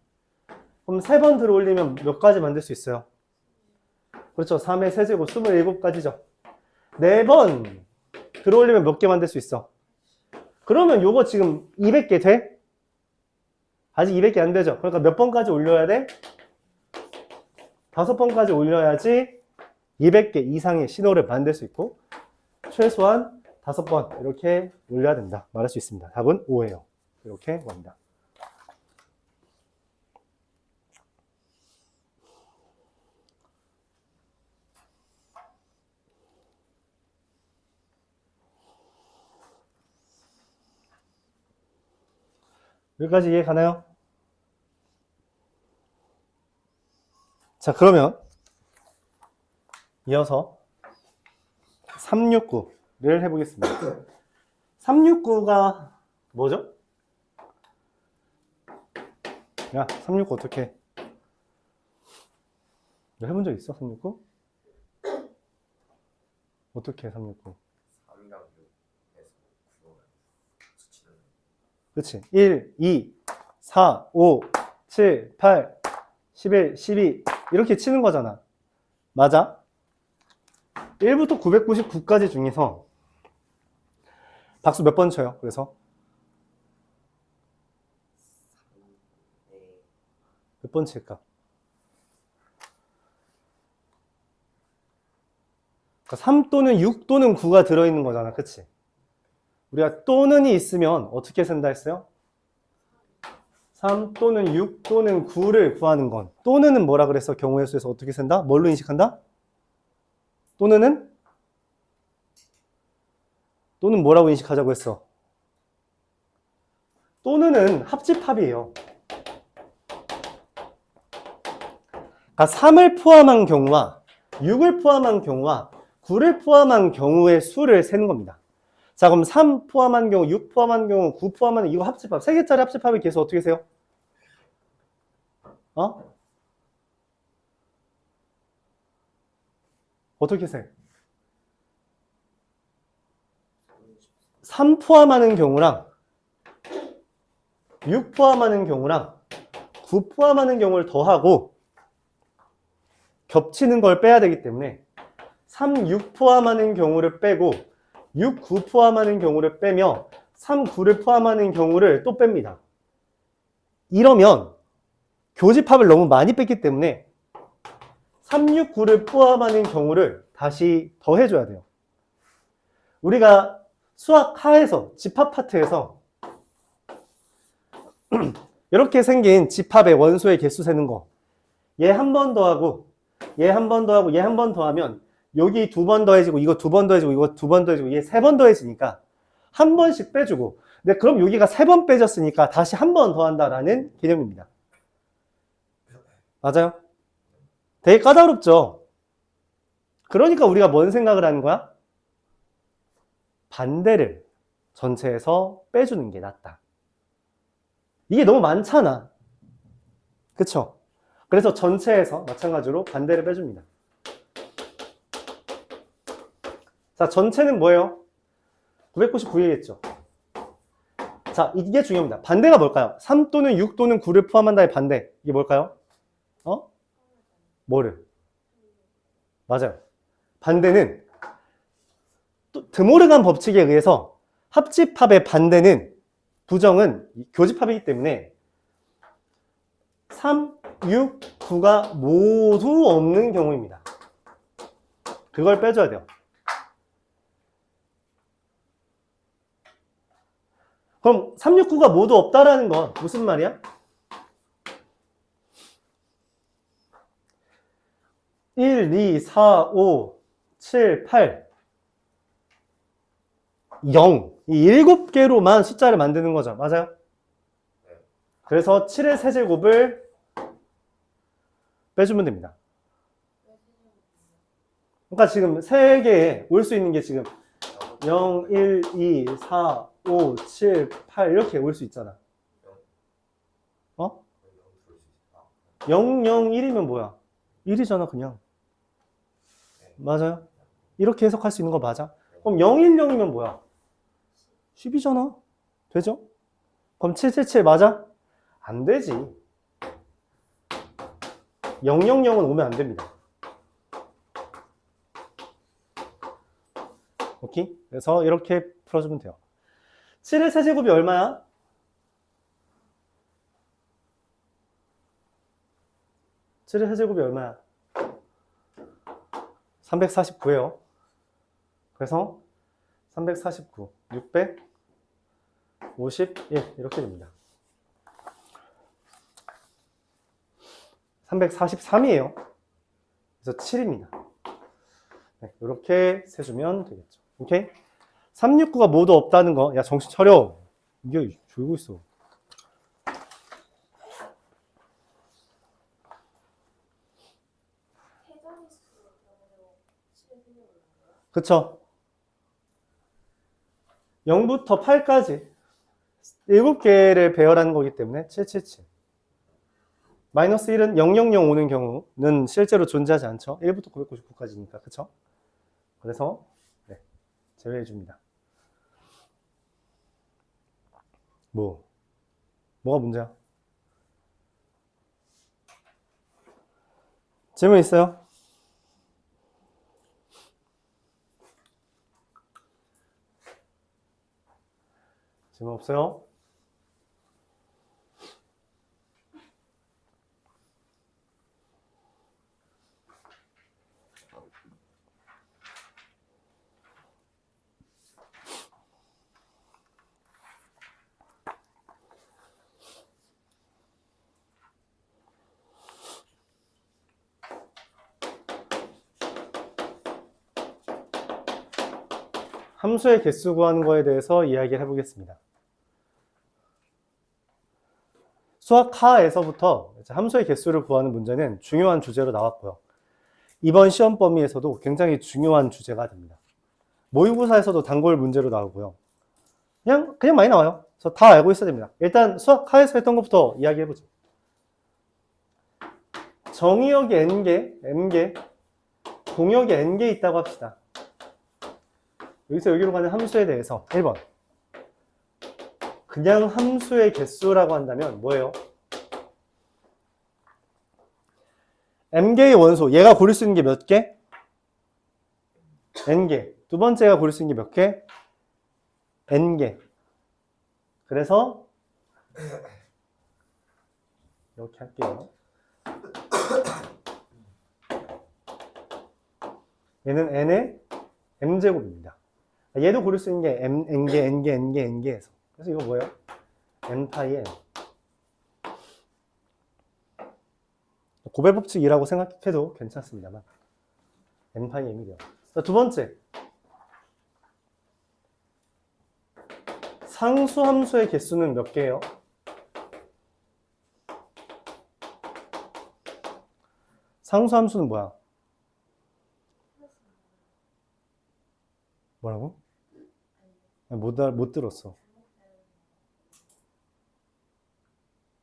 그럼 3번 들어 올리면 몇 가지 만들 수 있어요? 그렇죠. 3의 세제곱 27가지죠. 4번 들어 올리면 몇 개 만들 수 있어? 그러면 요거 지금 200개 돼? 아직 200개 안 되죠. 그러니까 몇 번까지 올려야 돼? 5번까지 올려야지 200개 이상의 신호를 만들 수 있고 최소한 5번 이렇게 올려야 된다 말할 수 있습니다. 답은 5예요. 이렇게 갑니다. 여기까지 이해 가나요? 자, 그러면 이어서 369를 해보겠습니다. 369가 뭐죠? 야, 369 어떻게 해? 너 해본 적 있어? 369? 어떻게 해, 369? 3이랑 6에서 9를 수치는 그치? 1, 2, 4, 5, 7, 8, 11, 12 이렇게 치는 거잖아. 맞아? 1부터 999까지 중에서 박수 몇 번 쳐요? 그래서 몇 번 칠까? 그러니까 3 또는 6 또는 9가 들어있는 거잖아. 그치? 우리가 또는이 있으면 어떻게 센다 했어요? 3 또는 6 또는 9를 구하는 건 또는은 뭐라 그랬어? 경우의 수에서 어떻게 센다? 뭘로 인식한다? 또는은 뭐라고 인식하자고 했어? 또는은 합집합이에요. 그러니까 3을 포함한 경우와 6을 포함한 경우와 9를 포함한 경우의 수를 세는 겁니다. 자, 그럼 3 포함한 경우, 6 포함한 경우, 9 포함한 이거 합집합, 3개짜리 합집합의 개수 어떻게 세요? 어떻게 세? 3 포함하는 경우랑 6 포함하는 경우랑 9 포함하는 경우를 더하고 겹치는 걸 빼야 되기 때문에 3, 6 포함하는 경우를 빼고 6, 9 포함하는 경우를 빼며 3, 9를 포함하는 경우를 또 뺍니다. 이러면 교집합을 너무 많이 뺐기 때문에 3, 6, 9를 포함하는 경우를 다시 더해줘야 돼요. 우리가 수학 하에서 집합 파트에서 이렇게 생긴 집합의 원소의 개수 세는 거, 얘 한 번 더하고 얘 한 번 더하고 얘 한 번 더하면 여기 2번 더해지고 이거 2번 더해지고 이거 2번 더해지고 얘 3번 더해지니까 한 번씩 빼주고. 근데 그럼 여기가 3번 빼졌으니까 다시 한 번 더 한다라는 개념입니다. 맞아요? 되게 까다롭죠? 그러니까 우리가 뭔 생각을 하는 거야? 반대를 전체에서 빼주는 게 낫다. 이게 너무 많잖아. 그쵸? 그래서 전체에서 마찬가지로 반대를 빼줍니다. 자, 전체는 뭐예요? 999이겠죠. 자, 이게 중요합니다. 반대가 뭘까요? 3 또는 6 또는 9를 포함한다의 반대. 이게 뭘까요? 뭐를? 맞아요. 반대는 또 드모르간 법칙에 의해서 합집합의 반대는 부정은 교집합이기 때문에 3, 6, 9가 모두 없는 경우입니다. 그걸 빼줘야 돼요. 그럼 3, 6, 9가 모두 없다라는 건 무슨 말이야? 1, 2, 4, 5, 7, 8, 0. 이 7개로만 숫자를 만드는 거죠. 맞아요? 그래서 7의 세제곱을 빼주면 됩니다. 그러니까 지금 3개에 올 수 있는 게 지금 0, 1, 2, 4, 5, 7, 8 이렇게 올 수 있잖아. 0, 0, 1이면 뭐야? 1이잖아 그냥. 맞아요? 이렇게 해석할 수 있는 거 맞아? 그럼 0, 1, 0이면 뭐야? 10이잖아. 되죠? 그럼 7, 7, 7 맞아? 안 되지. 0, 0, 0은 오면 안 됩니다. 오케이? 그래서 이렇게 풀어주면 돼요. 7의 세제곱이 얼마야? 7의 세제곱이 얼마야? 349예요. 그래서 349, 651 이렇게 됩니다. 343이에요. 그래서 7입니다. 네, 이렇게 세주면 되겠죠. 오케이? 369가 모두 없다는 거. 야, 정신 차려. 이게 졸고 있어. 그쵸? 0부터 8까지 7개를 배열하는 거기 때문에 777. 마이너스 1은 0005 오는 경우는 실제로 존재하지 않죠. 1부터 999까지니까. 그쵸? 그래서 네, 제외해 줍니다. 뭐가 문제야? 질문 있어요? 질문 없어요? 함수의 개수 구하는 거에 대해서 이야기를 해보겠습니다. 수학하에서부터 함수의 개수를 구하는 문제는 중요한 주제로 나왔고요. 이번 시험 범위에서도 굉장히 중요한 주제가 됩니다. 모의고사에서도 단골 문제로 나오고요. 그냥 많이 나와요. 그래서 다 알고 있어야 됩니다. 일단 수학하에서 했던 것부터 이야기해보죠. 정의역이 n개, m개, 공역이 n개 있다고 합시다. 여기서 여기로 가는 함수에 대해서 1번. 그냥 함수의 개수라고 한다면 뭐예요? m개의 원소, 얘가 고를 수 있는 게 몇 개? n개. 두 번째가 고를 수 있는 게 몇 개? n개. 그래서 이렇게 할게요. 얘는 n의 m제곱입니다. 얘도 고를 수 있는 게 n개, n개, n개, n개에서. 그래서 이거 뭐예요? n파이의 n. 고배 법칙이라고 생각해도 괜찮습니다만 n파이 m이 돼요. 자, 두 번째. 상수함수의 개수는 몇 개예요? 상수함수는 뭐야? 뭐라고? 못 들었어.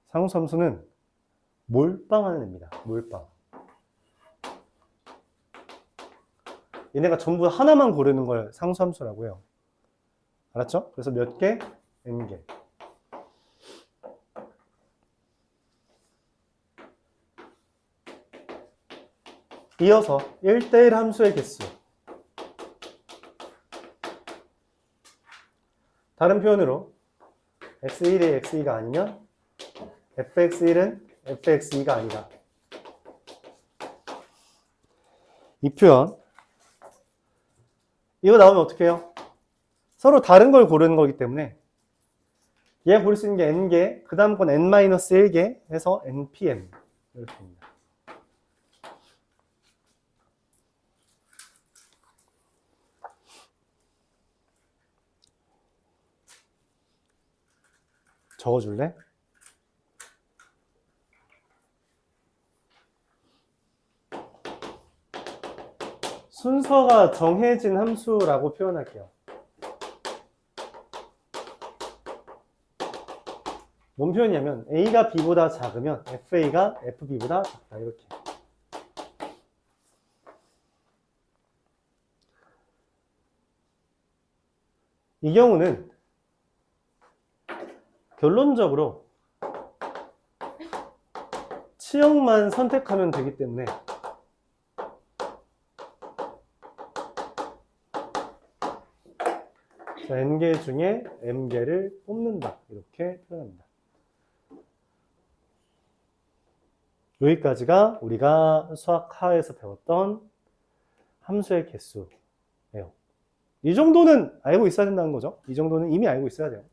상수함수는 몰빵하는 애입니다. 몰빵. 얘네가 전부 하나만 고르는 걸 상수함수라고 해요. 알았죠? 그래서 몇 개? n개. 이어서 1대1 함수의 개수. 다른 표현으로 x1이 x2가 아니면 fx1은 fx2가 아니다. 이 표현. 이거 나오면 어떻게 해요? 서로 다른 걸 고르는 거기 때문에 얘가 고를 수 있는 게 n개, 그 다음 건 n-1개 해서 npn 이렇게 됩니다. 적어줄래? 순서가 정해진 함수라고 표현할게요. 뭔 표현이냐면 a가 b보다 작으면 fa가 fb보다 작다 이렇게. 이 경우는 결론적으로 치역만 선택하면 되기 때문에 n개 중에 m개를 뽑는다 이렇게 표현합니다. 여기까지가 우리가 수학 하에서 배웠던 함수의 개수예요. 이 정도는 알고 있어야 된다는 거죠. 이 정도는 이미 알고 있어야 돼요.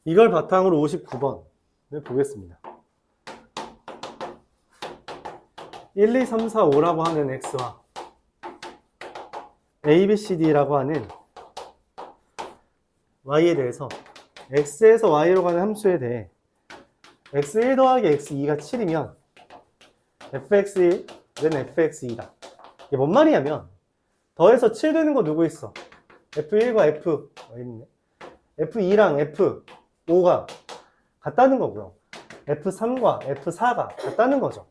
이걸 바탕으로 59번을 보겠습니다. 1, 2, 3, 4, 5라고 하는 x와 a, b, c, d라고 하는 y에 대해서 x에서 y로 가는 함수에 대해 x1 더하기 x2가 7이면 fx1은 fx2다. 이게 뭔 말이냐면 더해서 7 되는 거 누구 있어? f1과 f 있네. f2랑 f5가 같다는 거고요. f3과 f4가 같다는 거죠.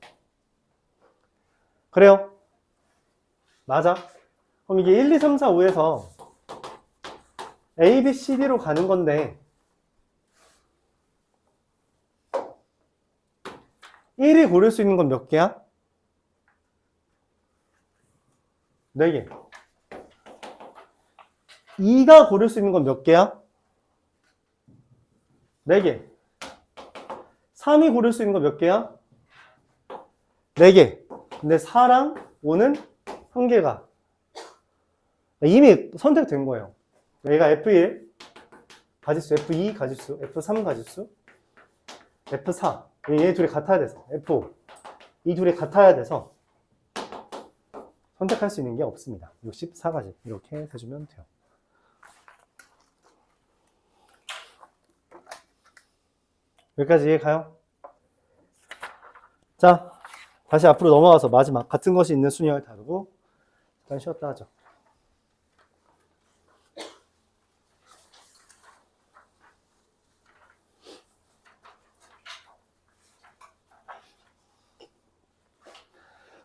그래요? 맞아. 그럼 이게 1, 2, 3, 4, 5에서 A, B, C, D로 가는 건데 1이 고를 수 있는 건 몇 개야? 4개. 2가 고를 수 있는 건 몇 개야? 4개. 3이 고를 수 있는 건 몇 개야? 4개. 근데 4랑 5는 1개가 이미 선택된 거예요. 얘가 F1 가짓수, F2 가짓수, F3 가짓수, F4 얘 둘이 같아야 돼서 F5 이 둘이 같아야 돼서 선택할 수 있는 게 없습니다. 64가지 이렇게 해주면 돼요. 여기까지 이해가요? 자, 다시 앞으로 넘어가서 마지막 같은 것이 있는 순위를 다루고 잠깐 쉬었다 하죠.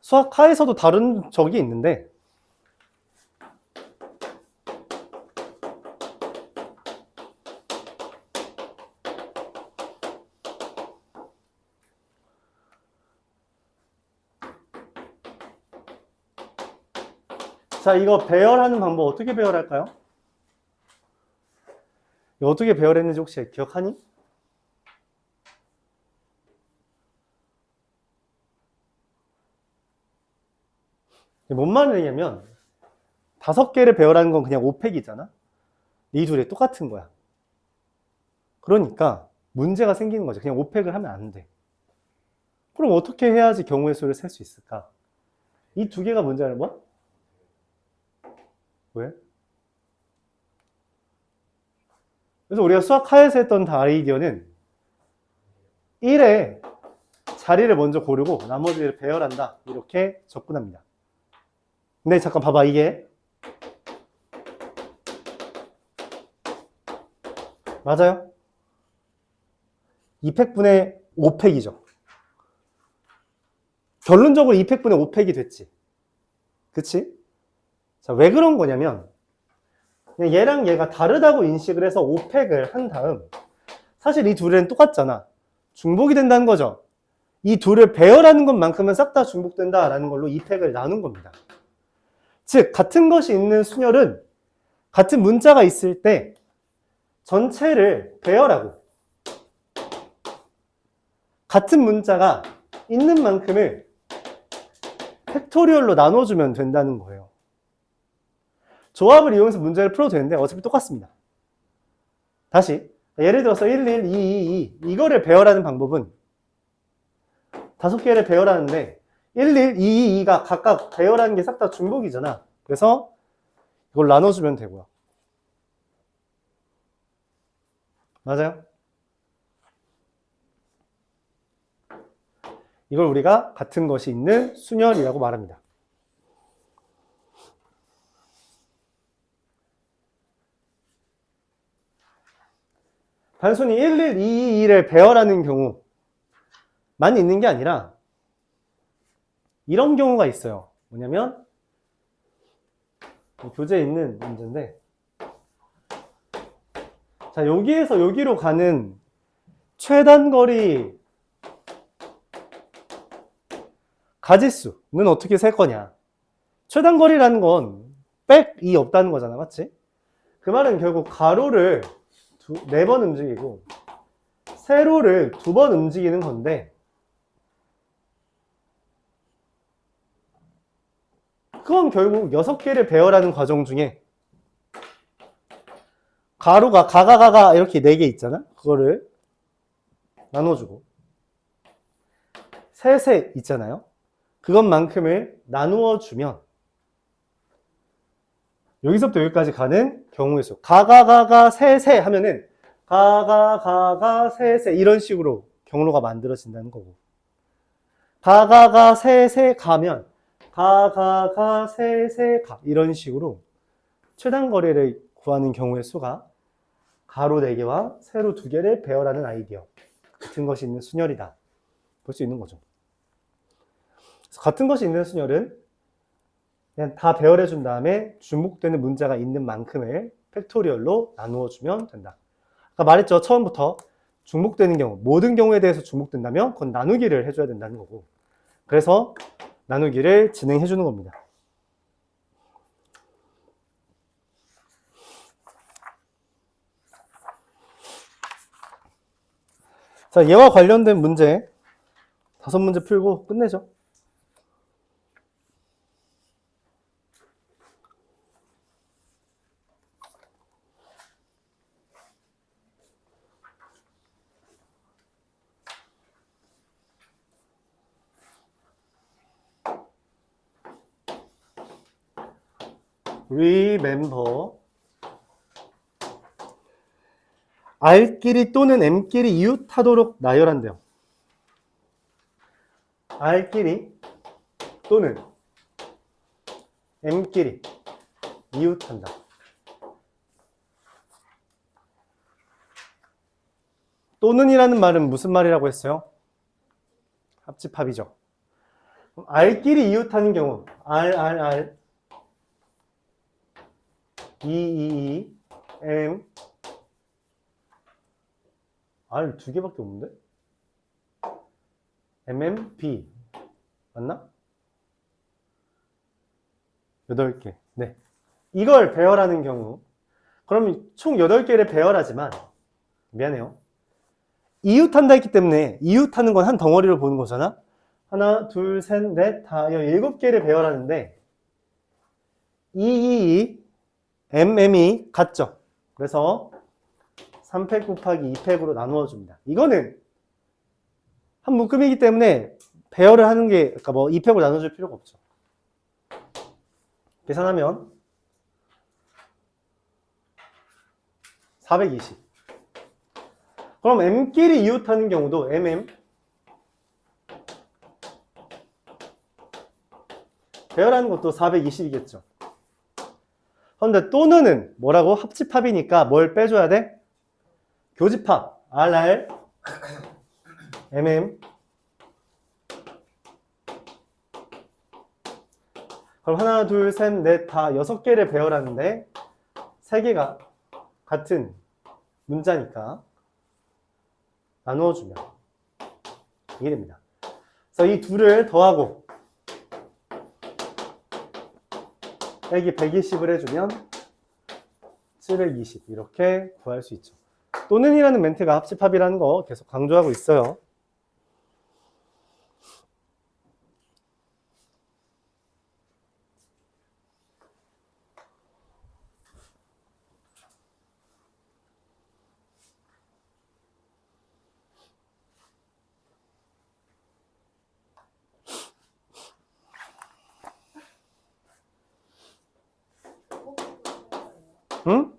수학하에서도 다룬 적이 있는데 자, 이거 배열하는 방법 어떻게 배열할까요? 이거 어떻게 배열했는지 혹시 기억하니? 뭔 말이냐면 5개를 배열하는 건 그냥 5팩이잖아. 이 둘이 똑같은 거야. 그러니까 문제가 생기는 거죠. 그냥 5팩을 하면 안 돼. 그럼 어떻게 해야지 경우의 수를 셀 수 있을까? 이 두 개가 문제라는 거야? 왜? 그래서 우리가 수학 하에서 했던 아이디어는 1에 자리를 먼저 고르고 나머지를 배열한다. 이렇게 접근합니다. 근데 잠깐 봐봐. 이게 맞아요? 2팩분의 5팩이죠. 결론적으로 2팩분의 5팩이 됐지. 그치? 자, 왜 그런 거냐면 그냥 얘랑 얘가 다르다고 인식을 해서 5팩을 한 다음 사실 이 둘은 똑같잖아. 중복이 된다는 거죠. 이 둘을 배열하는 것만큼은 싹 다 중복된다라는 걸로 2팩을 나눈 겁니다. 즉 같은 것이 있는 순열은 같은 문자가 있을 때 전체를 배열하고 같은 문자가 있는 만큼을 팩토리얼로 나눠주면 된다는 거예요. 조합을 이용해서 문제를 풀어도 되는데 어차피 똑같습니다. 다시 예를 들어서 1, 1, 2, 2, 2 이거를 배열하는 방법은 5개를 배열하는데 1, 1, 2, 2, 2가 각각 배열하는 게 싹 다 중복이잖아. 그래서 이걸 나눠주면 되고요. 맞아요? 이걸 우리가 같은 것이 있는 순열이라고 말합니다. 단순히 1, 1, 2, 2를 배열하는 경우만 있는 게 아니라 이런 경우가 있어요. 뭐냐면 교재에 있는 문제인데 자, 여기에서 여기로 가는 최단거리 가지수는 어떻게 셀 거냐. 최단거리라는 건 백이 없다는 거잖아. 맞지? 그 말은 결국 가로를 4번 움직이고 세로를 2번 움직이는 건데 그건 결국 6개를 배열하는 과정 중에 가로가 가가 이렇게 4개 있잖아. 그거를 나눠주고 셋 있잖아요. 그것만큼을 나누어 주면 여기서부터 여기까지 가는 경우의 수 가가 셋 하면은 가가 셋 이런 식으로 경로가 만들어진다는 거고 가가 셋 가면 가가 셋 가 이런 식으로 최단거리를 구하는 경우의 수가 가로 4개와 세로 2개를 배열하는 아이디어 같은 것이 있는 순열이다 볼 수 있는 거죠. 그래서 같은 것이 있는 순열은 그냥 다 배열해 준 다음에 중복되는 문자가 있는 만큼을 팩토리얼로 나누어 주면 된다. 아까 말했죠. 처음부터 중복되는 경우 모든 경우에 대해서 중복된다면 그건 나누기를 해줘야 된다는 거고 그래서 나누기를 진행해 주는 겁니다. 자, 얘와 관련된 문제 5문제 풀고 끝내죠. remember R끼리 또는 M끼리 이웃하도록 나열한대요. R끼리 또는 M끼리 이웃한다. 또는이라는 말은 무슨 말이라고 했어요? 합집합이죠. R끼리 이웃하는 경우 R E M R 2개밖에 없는데? B 맞나? 8개. 네. 이걸 배열하는 경우 그럼 총 8개를 배열하지만 미안해요. 이웃한다 했기 때문에 이웃하는 건 한 덩어리로 보는 거잖아. 1, 2, 3, 4, 5, 7개를 배열하는데 222, mm이 같죠. 그래서 3팩 곱하기 2팩으로 나누어 줍니다. 이거는 한 묶음이기 때문에 배열을 하는 게, 그러니까 뭐 2팩으로 나눠줄 필요가 없죠. 계산하면 420. 그럼 m끼리 이웃하는 경우도 mm 배열하는 것도 420이겠죠. 그런데 또는은 뭐라고? 합집합이니까 뭘 빼줘야 돼? 교집합 RR mm. 그럼 하나, 둘, 셋, 넷, 다 6개를 배열하는데 3개가 같은 문자니까 나누어주면 이게 됩니다. 그래서 이 둘을 더하고 빼기 120을 해주면 720 이렇게 구할 수 있죠. 또는이라는 멘트가 합집합이라는 거 계속 강조하고 있어요. 응?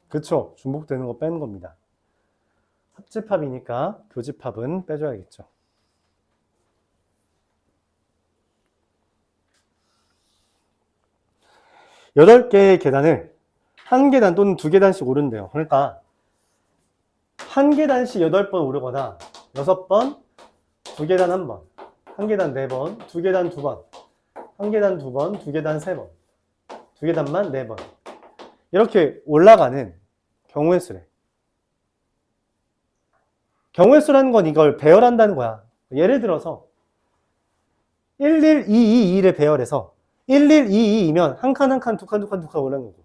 그쵸. 중복되는 거 빼는 겁니다. 합집합이니까 교집합은 빼줘야겠죠. 여덟 개의 계단을 한 계단 또는 두 계단씩 오른대요. 그러니까 한 계단씩 8번 오르거나 6번, 두 계단 1번, 한 계단 4번, 두 계단 2번, 한 계단 2번, 두 계단 3번, 두 계단만 4번 이렇게 올라가는 경우의 수래. 경우의 수라는 건 이걸 배열한다는 거야. 예를 들어서 11222를 배열해서 11222이면 한 칸 한 칸, 두 칸 두 칸 두 칸 올라가는 거고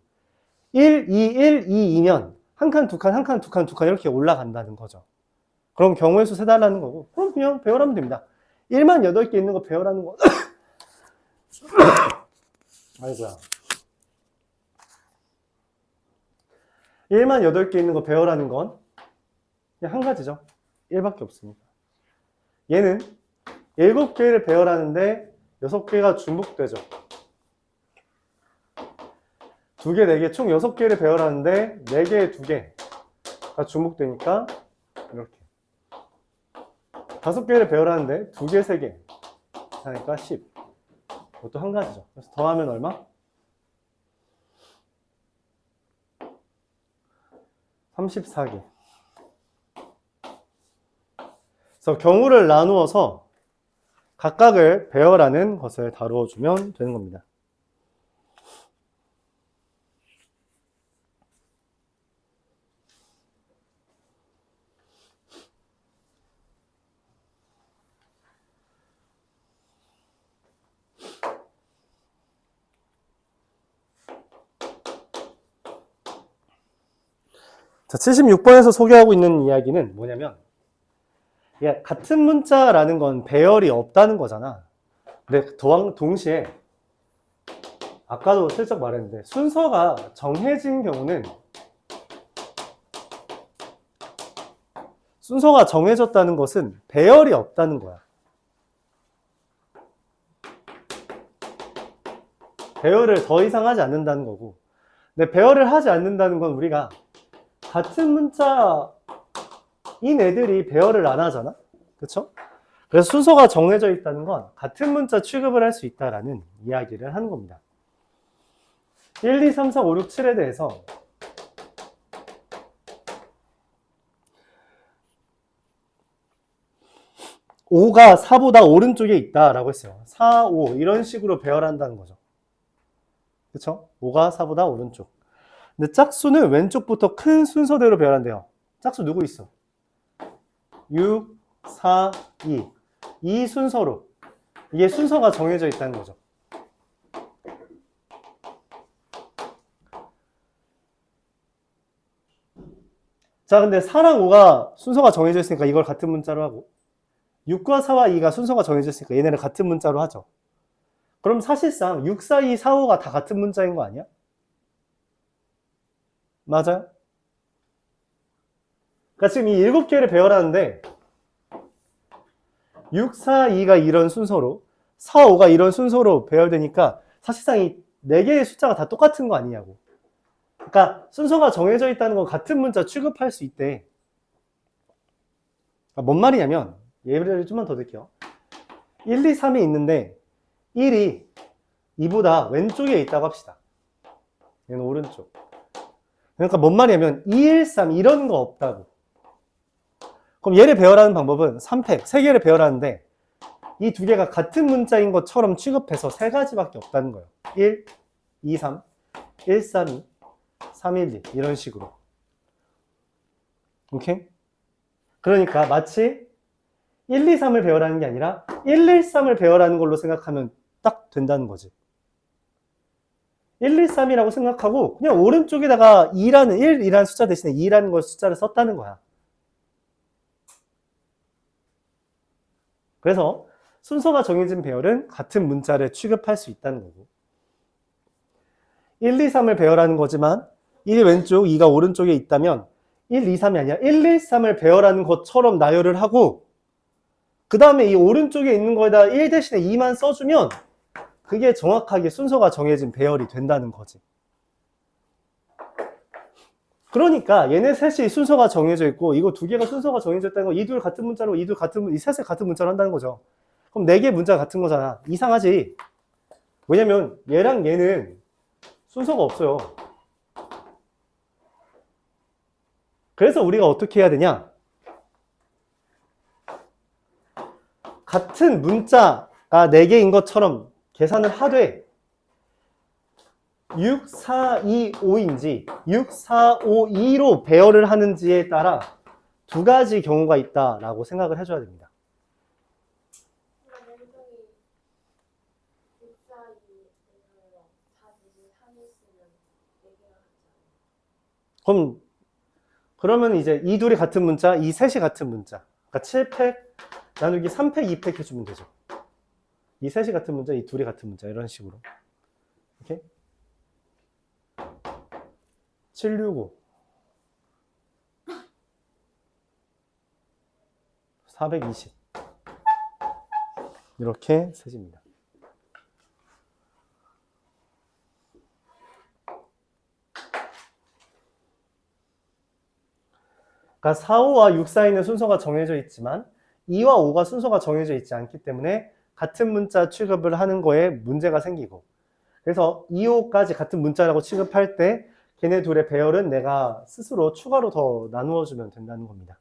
12122면 한 칸 두 칸 한 칸 두 칸 두 칸 이렇게 올라간다는 거죠. 그럼 경우의 수 세달라는 거고 그럼 그냥 배열하면 됩니다. 1만 8개 있는 거 배열하는 거 아이고야 1만 8개 있는 거 배열하는 건 그냥 한 가지죠. 1밖에 없으니까. 얘는 7개를 배열하는데 6개가 중복되죠. 2개, 4개, 총 6개를 배열하는데 4개, 2개가 중복되니까 이렇게 5개를 배열하는데 2개, 3개 하니까 10. 이것도 한 가지죠. 그래서 더하면 얼마? 34개. 그래서 경우를 나누어서 각각을 배열하는 것을 다루어 주면 되는 겁니다. 자, 76번에서 소개하고 있는 이야기는 뭐냐면 같은 문자라는 건 배열이 없다는 거잖아. 근데 동시에 아까도 슬쩍 말했는데 순서가 정해진 경우는 순서가 정해졌다는 것은 배열이 없다는 거야. 배열을 더 이상 하지 않는다는 거고. 근데 배열을 하지 않는다는 건 우리가 같은 문자인 애들이 배열을 안 하잖아. 그쵸? 그래서 순서가 정해져 있다는 건 같은 문자 취급을 할 수 있다라는 이야기를 하는 겁니다. 1, 2, 3, 4, 5, 6, 7에 대해서 오가 4보다 오른쪽에 있다라고 했어요. 4, 5 이런 식으로 배열한다는 거죠. 그쵸? 5가 4보다 오른쪽. 근데 짝수는 왼쪽부터 큰 순서대로 배열한대요. 짝수 누구 있어? 6, 4, 2. 이 순서로. 이게 순서가 정해져 있다는 거죠. 자, 근데 4랑 5가 순서가 정해져 있으니까 이걸 같은 문자로 하고 6과 4와 2가 순서가 정해져 있으니까 얘네를 같은 문자로 하죠. 그럼 사실상 6, 4, 2, 4, 5가 다 같은 문자인 거 아니야? 맞아요? 그러니까 지금 이 7개를 배열하는데 6, 4, 2가 이런 순서로 4, 5가 이런 순서로 배열되니까 사실상 이 4개의 숫자가 다 똑같은 거 아니냐고. 그러니까 순서가 정해져 있다는 건 같은 문자 취급할 수 있대. 그러니까 뭔 말이냐면 예를 좀만 더 들게요. 1, 2, 3이 있는데 1이 2보다 왼쪽에 있다고 합시다. 얘는 오른쪽. 그러니까 뭔 말이냐면 2, 1, 3 이런 거 없다고. 그럼 얘를 배열하는 방법은 3팩, 3개를 배열하는데 이 2개가 같은 문자인 것처럼 취급해서 3가지밖에 없다는 거예요. 1, 2, 3, 1, 3, 2, 3, 1, 2 이런 식으로. 오케이? 그러니까 마치 1, 2, 3을 배열하는 게 아니라 1, 1, 3을 배열하는 걸로 생각하면 딱 된다는 거지. 1, 2, 3이라고 생각하고 그냥 오른쪽에다가 2라는 1이라는 숫자 대신에 2라는 걸 숫자를 썼다는 거야. 그래서 순서가 정해진 배열은 같은 문자를 취급할 수 있다는 거고 1, 2, 3을 배열하는 거지만 1이 왼쪽, 2가 오른쪽에 있다면 1, 2, 3이 아니라 1, 1, 3을 배열하는 것처럼 나열을 하고 그 다음에 이 오른쪽에 있는 거에다 1 대신에 2만 써주면 그게 정확하게 순서가 정해진 배열이 된다는 거지. 그러니까 얘네 셋이 순서가 정해져 있고 이거 2개가 순서가 정해져 있다는 거 이 둘 같은 문자로 이 셋을 같은 문자로 한다는 거죠. 그럼 4개 문자가 같은 거잖아. 이상하지? 왜냐면 얘랑 얘는 순서가 없어요. 그래서 우리가 어떻게 해야 되냐? 같은 문자가 4개인 것처럼 계산을 하되 6, 4, 2, 5인지 6, 4, 5, 2로 배열을 하는지에 따라 2가지 경우가 있다라고 생각을 해줘야 됩니다. 그러면 이제 이 둘이 같은 문자, 이 셋이 같은 문자. 그러니까 7팩 나누기 3팩, 2팩 해주면 되죠. 이 셋이 같은 문자, 이 둘이 같은 문자 이런 식으로. 이렇게 765 420 이렇게 셋입니다. 그러니까 4, 5와 6 사이는 순서가 정해져 있지만 2와 5가 순서가 정해져 있지 않기 때문에 같은 문자 취급을 하는 거에 문제가 생기고 그래서 2, 5까지 같은 문자라고 취급할 때 걔네 둘의 배열은 내가 스스로 추가로 더 나누어 주면 된다는 겁니다.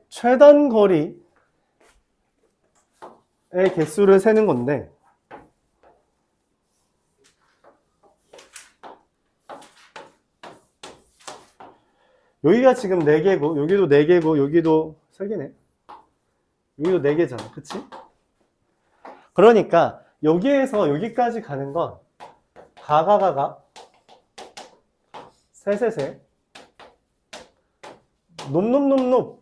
최단 거리의 개수를 세는 건데 여기가 지금 4개고 여기도 4개고 여기도 3개네. 여기도 4개잖아. 그치? 그러니까 여기에서 여기까지 가는 건 가가가가 세세세 놈놈놈놈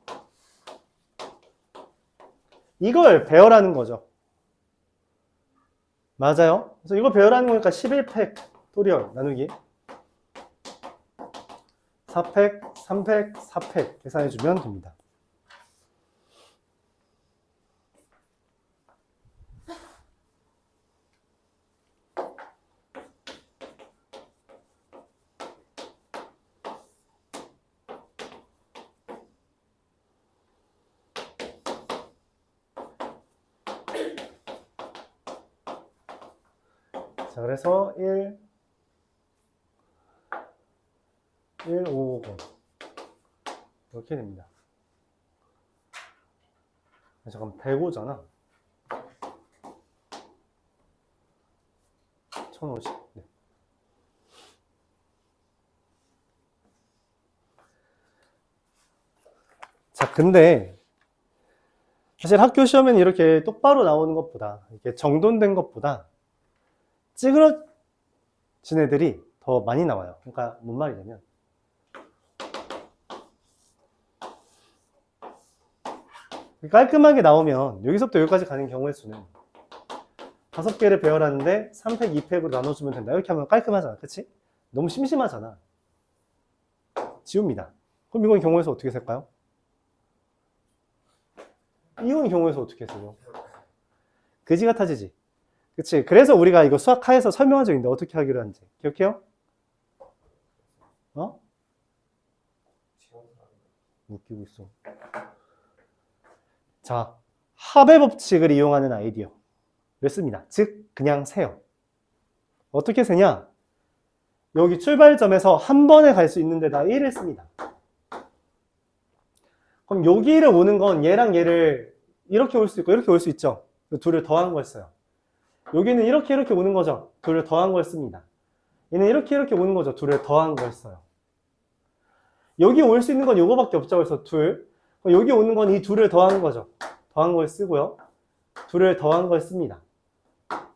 이걸 배열하는 거죠. 맞아요. 그래서 이거 배열하는 거니까 11팩 토리얼 나누기 4팩, 3팩, 4팩 계산해주면 됩니다. 자, 그래서 1, 5, 5 이렇게 됩니다. 잠깐 105잖아. 1050. 네. 자, 근데 사실 학교 시험에는 이렇게 똑바로 나오는 것보다, 이렇게 정돈된 것보다 찌그러진 애들이 더 많이 나와요. 그러니까 뭔 말이냐면, 깔끔하게 나오면 여기서부터 여기까지 가는 경우의 수는 5개를 배열하는데 3팩, 2팩으로 나눠주면 된다. 이렇게 하면 깔끔하잖아. 그치? 너무 심심하잖아. 지웁니다. 그럼 이건 경우에서 어떻게 쓸까요? 이건 경우에서 어떻게 쓰죠? 그지 같아지지. 그치? 그래서 우리가 이거 수학하에서 설명한 적 있는데 어떻게 하기로 하는지. 기억해요? 어? 웃기고 있어. 자, 합의 법칙을 이용하는 아이디어를 씁니다. 즉, 그냥 세요. 어떻게 세냐? 여기 출발점에서 한 번에 갈 수 있는 데다 1을 씁니다. 그럼 여기를 오는 건 얘랑 얘를 이렇게 올 수 있고 이렇게 올 수 있죠? 둘을 더한 걸 써요. 여기는 이렇게 오는 거죠? 둘을 더한 걸 씁니다. 얘는 이렇게 오는 거죠? 둘을 더한 걸 써요. 여기 올 수 있는 건 요거밖에 없죠? 그래서 둘. 여기 오는 건 이 둘을 더한 거죠? 더한 걸 쓰고요. 둘을 더한 걸 씁니다.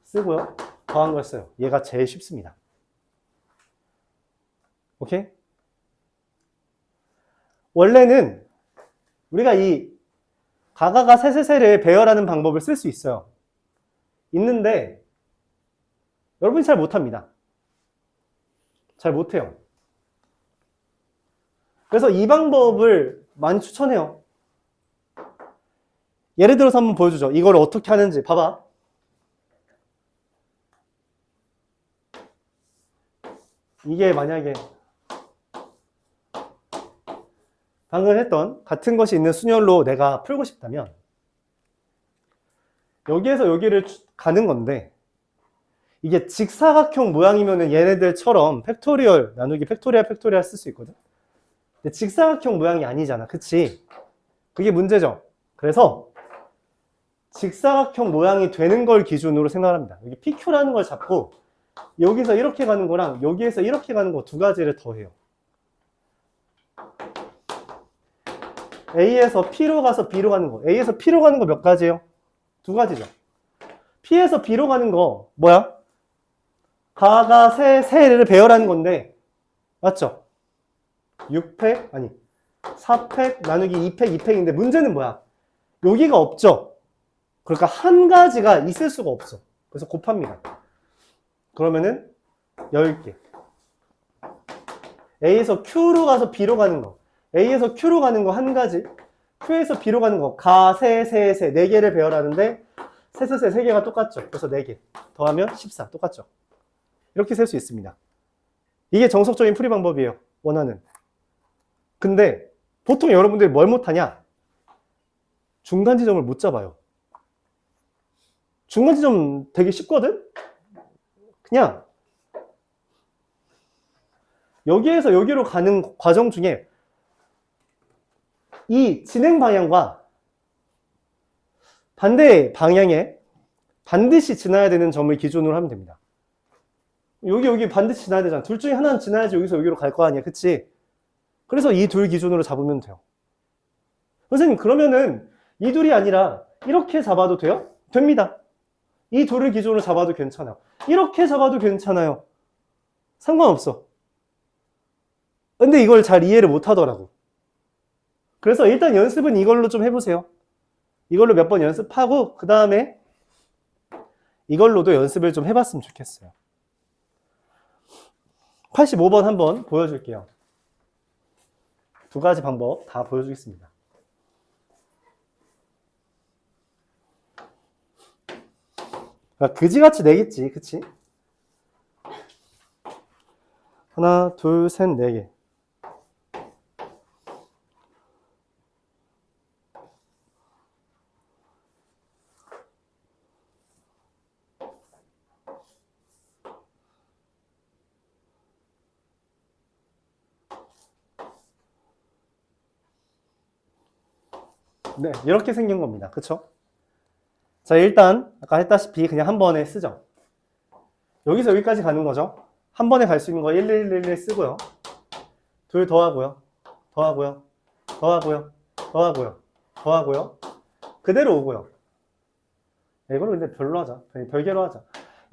쓰고요. 더한 걸 써요. 얘가 제일 쉽습니다. 오케이? 원래는 우리가 이 가가가 세세세를 배열하는 방법을 쓸 수 있어요. 있는데 여러분이 잘 못합니다. 잘 못해요. 그래서 이 방법을 많이 추천해요. 예를 들어서 한번 보여주죠. 이걸 어떻게 하는지 봐봐. 이게 만약에 방금 했던 같은 것이 있는 순열로 내가 풀고 싶다면 여기에서 여기를 가는 건데 이게 직사각형 모양이면은 얘네들처럼 팩토리얼 나누기 팩토리얼 쓸 수 있거든. 근데 직사각형 모양이 아니잖아. 그치? 그게 문제죠. 그래서 직사각형 모양이 되는 걸 기준으로 생각합니다. 여기 PQ라는 걸 잡고 여기서 이렇게 가는 거랑 여기에서 이렇게 가는 거 두 가지를 더해요. A에서 P로 가서 B로 가는 거. A에서 P로 가는 거 몇 가지예요? 두 가지죠. P에서 B로 가는 거 뭐야? 가가 세를 배열하는 건데 맞죠? 6팩 아니 4팩 나누기 2팩 2팩인데 문제는 뭐야? 여기가 없죠? 그러니까 한 가지가 있을 수가 없어. 그래서 곱합니다. 그러면은 10개. A에서 Q로 가서 B로 가는 거. A에서 Q로 가는 거 한 가지. Q에서 B로 가는 거. 가, 세, 4개를 배열하는데 세 3개가 똑같죠. 그래서 4개. 더하면 14. 똑같죠. 이렇게 셀 수 있습니다. 이게 정석적인 풀이 방법이에요. 원하는. 근데 보통 여러분들이 뭘 못하냐? 중간 지점을 못 잡아요. 중간 지점 되게 쉽거든? 그냥 여기에서 여기로 가는 과정 중에 이 진행 방향과 반대 방향에 반드시 지나야 되는 점을 기준으로 하면 됩니다. 여기 반드시 지나야 되잖아. 둘 중에 하나는 지나야지 여기서 여기로 갈 거 아니야. 그치? 그래서 이 둘 기준으로 잡으면 돼요. 선생님 그러면은 이 둘이 아니라 이렇게 잡아도 돼요? 됩니다. 이 둘을 기준으로 잡아도 괜찮아요. 이렇게 잡아도 괜찮아요. 상관없어. 근데 이걸 잘 이해를 못 하더라고. 그래서 일단 연습은 이걸로 좀 해보세요. 이걸로 몇 번 연습하고 그 다음에 이걸로도 연습을 좀 해봤으면 좋겠어요. 85번 한번 보여줄게요. 두 가지 방법 다 보여주겠습니다. 그지같이 내겠지, 그치? 하나, 둘, 셋, 4개. 네, 이렇게 생긴 겁니다. 그쵸? 자, 일단 아까 했다시피 그냥 한 번에 쓰죠. 여기서 여기까지 가는 거죠. 한 번에 갈 수 있는 거 1, 1, 1, 1 쓰고요. 둘 더하고요. 더하고요. 더하고요. 더하고요. 더하고요. 그대로 오고요. 이거를 근데 별로 하자. 별개로 하자.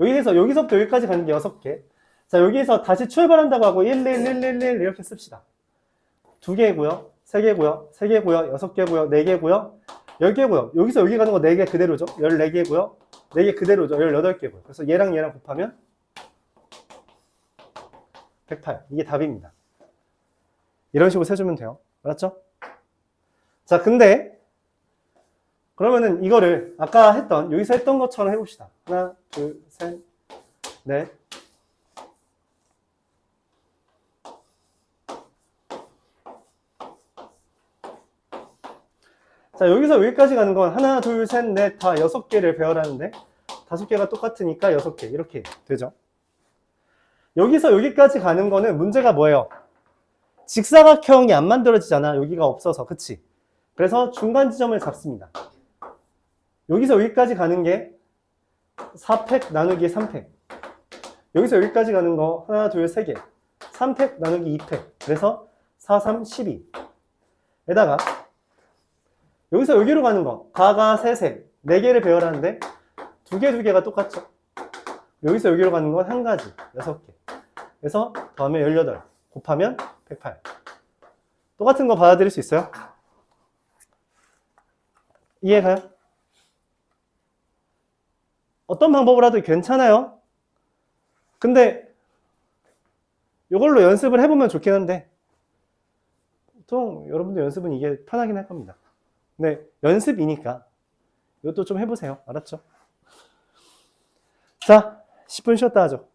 여기서부터 여기까지 가는 게 6개. 자, 여기에서 다시 출발한다고 하고 1, 1, 1, 1, 1 이렇게 씁시다. 2개고요. 3개고요. 3개고요. 6개고요. 4개고요. 10개고요. 여기서 여기 가는 거 4개 그대로죠. 14개고요. 4개 그대로죠. 18개고요. 그래서 얘랑 곱하면 108. 이게 답입니다. 이런 식으로 세주면 돼요. 알았죠? 자, 근데 그러면은 이거를 아까 여기서 했던 것처럼 해봅시다. 하나, 둘, 셋, 넷. 자, 여기서 여기까지 가는 건 하나, 둘, 셋, 넷, 다 6개를 배열하는데 5개가 똑같으니까 6개 이렇게 되죠. 여기서 여기까지 가는 거는 문제가 뭐예요? 직사각형이 안 만들어지잖아. 여기가 없어서. 그치? 그래서 중간 지점을 잡습니다. 여기서 여기까지 가는 게 4팩 나누기 3팩. 여기서 여기까지 가는 거 하나, 둘, 3개. 3팩 나누기 2팩. 그래서 4, 3, 12. 에다가 여기서 여기로 가는 거 가가 3세. 4개를 배열하는데 2개가 똑같죠. 여기서 여기로 가는 건 한 가지. 6개. 그래서 다음에 18. 곱하면 108. 똑같은 거 받아들일 수 있어요? 이해가요? 어떤 방법을 하도 괜찮아요. 근데 이걸로 연습을 해보면 좋긴 한데 보통 여러분들 연습은 이게 편하긴 할 겁니다. 네, 연습이니까 이것도 좀 해보세요. 알았죠? 자, 10분 쉬었다 하죠.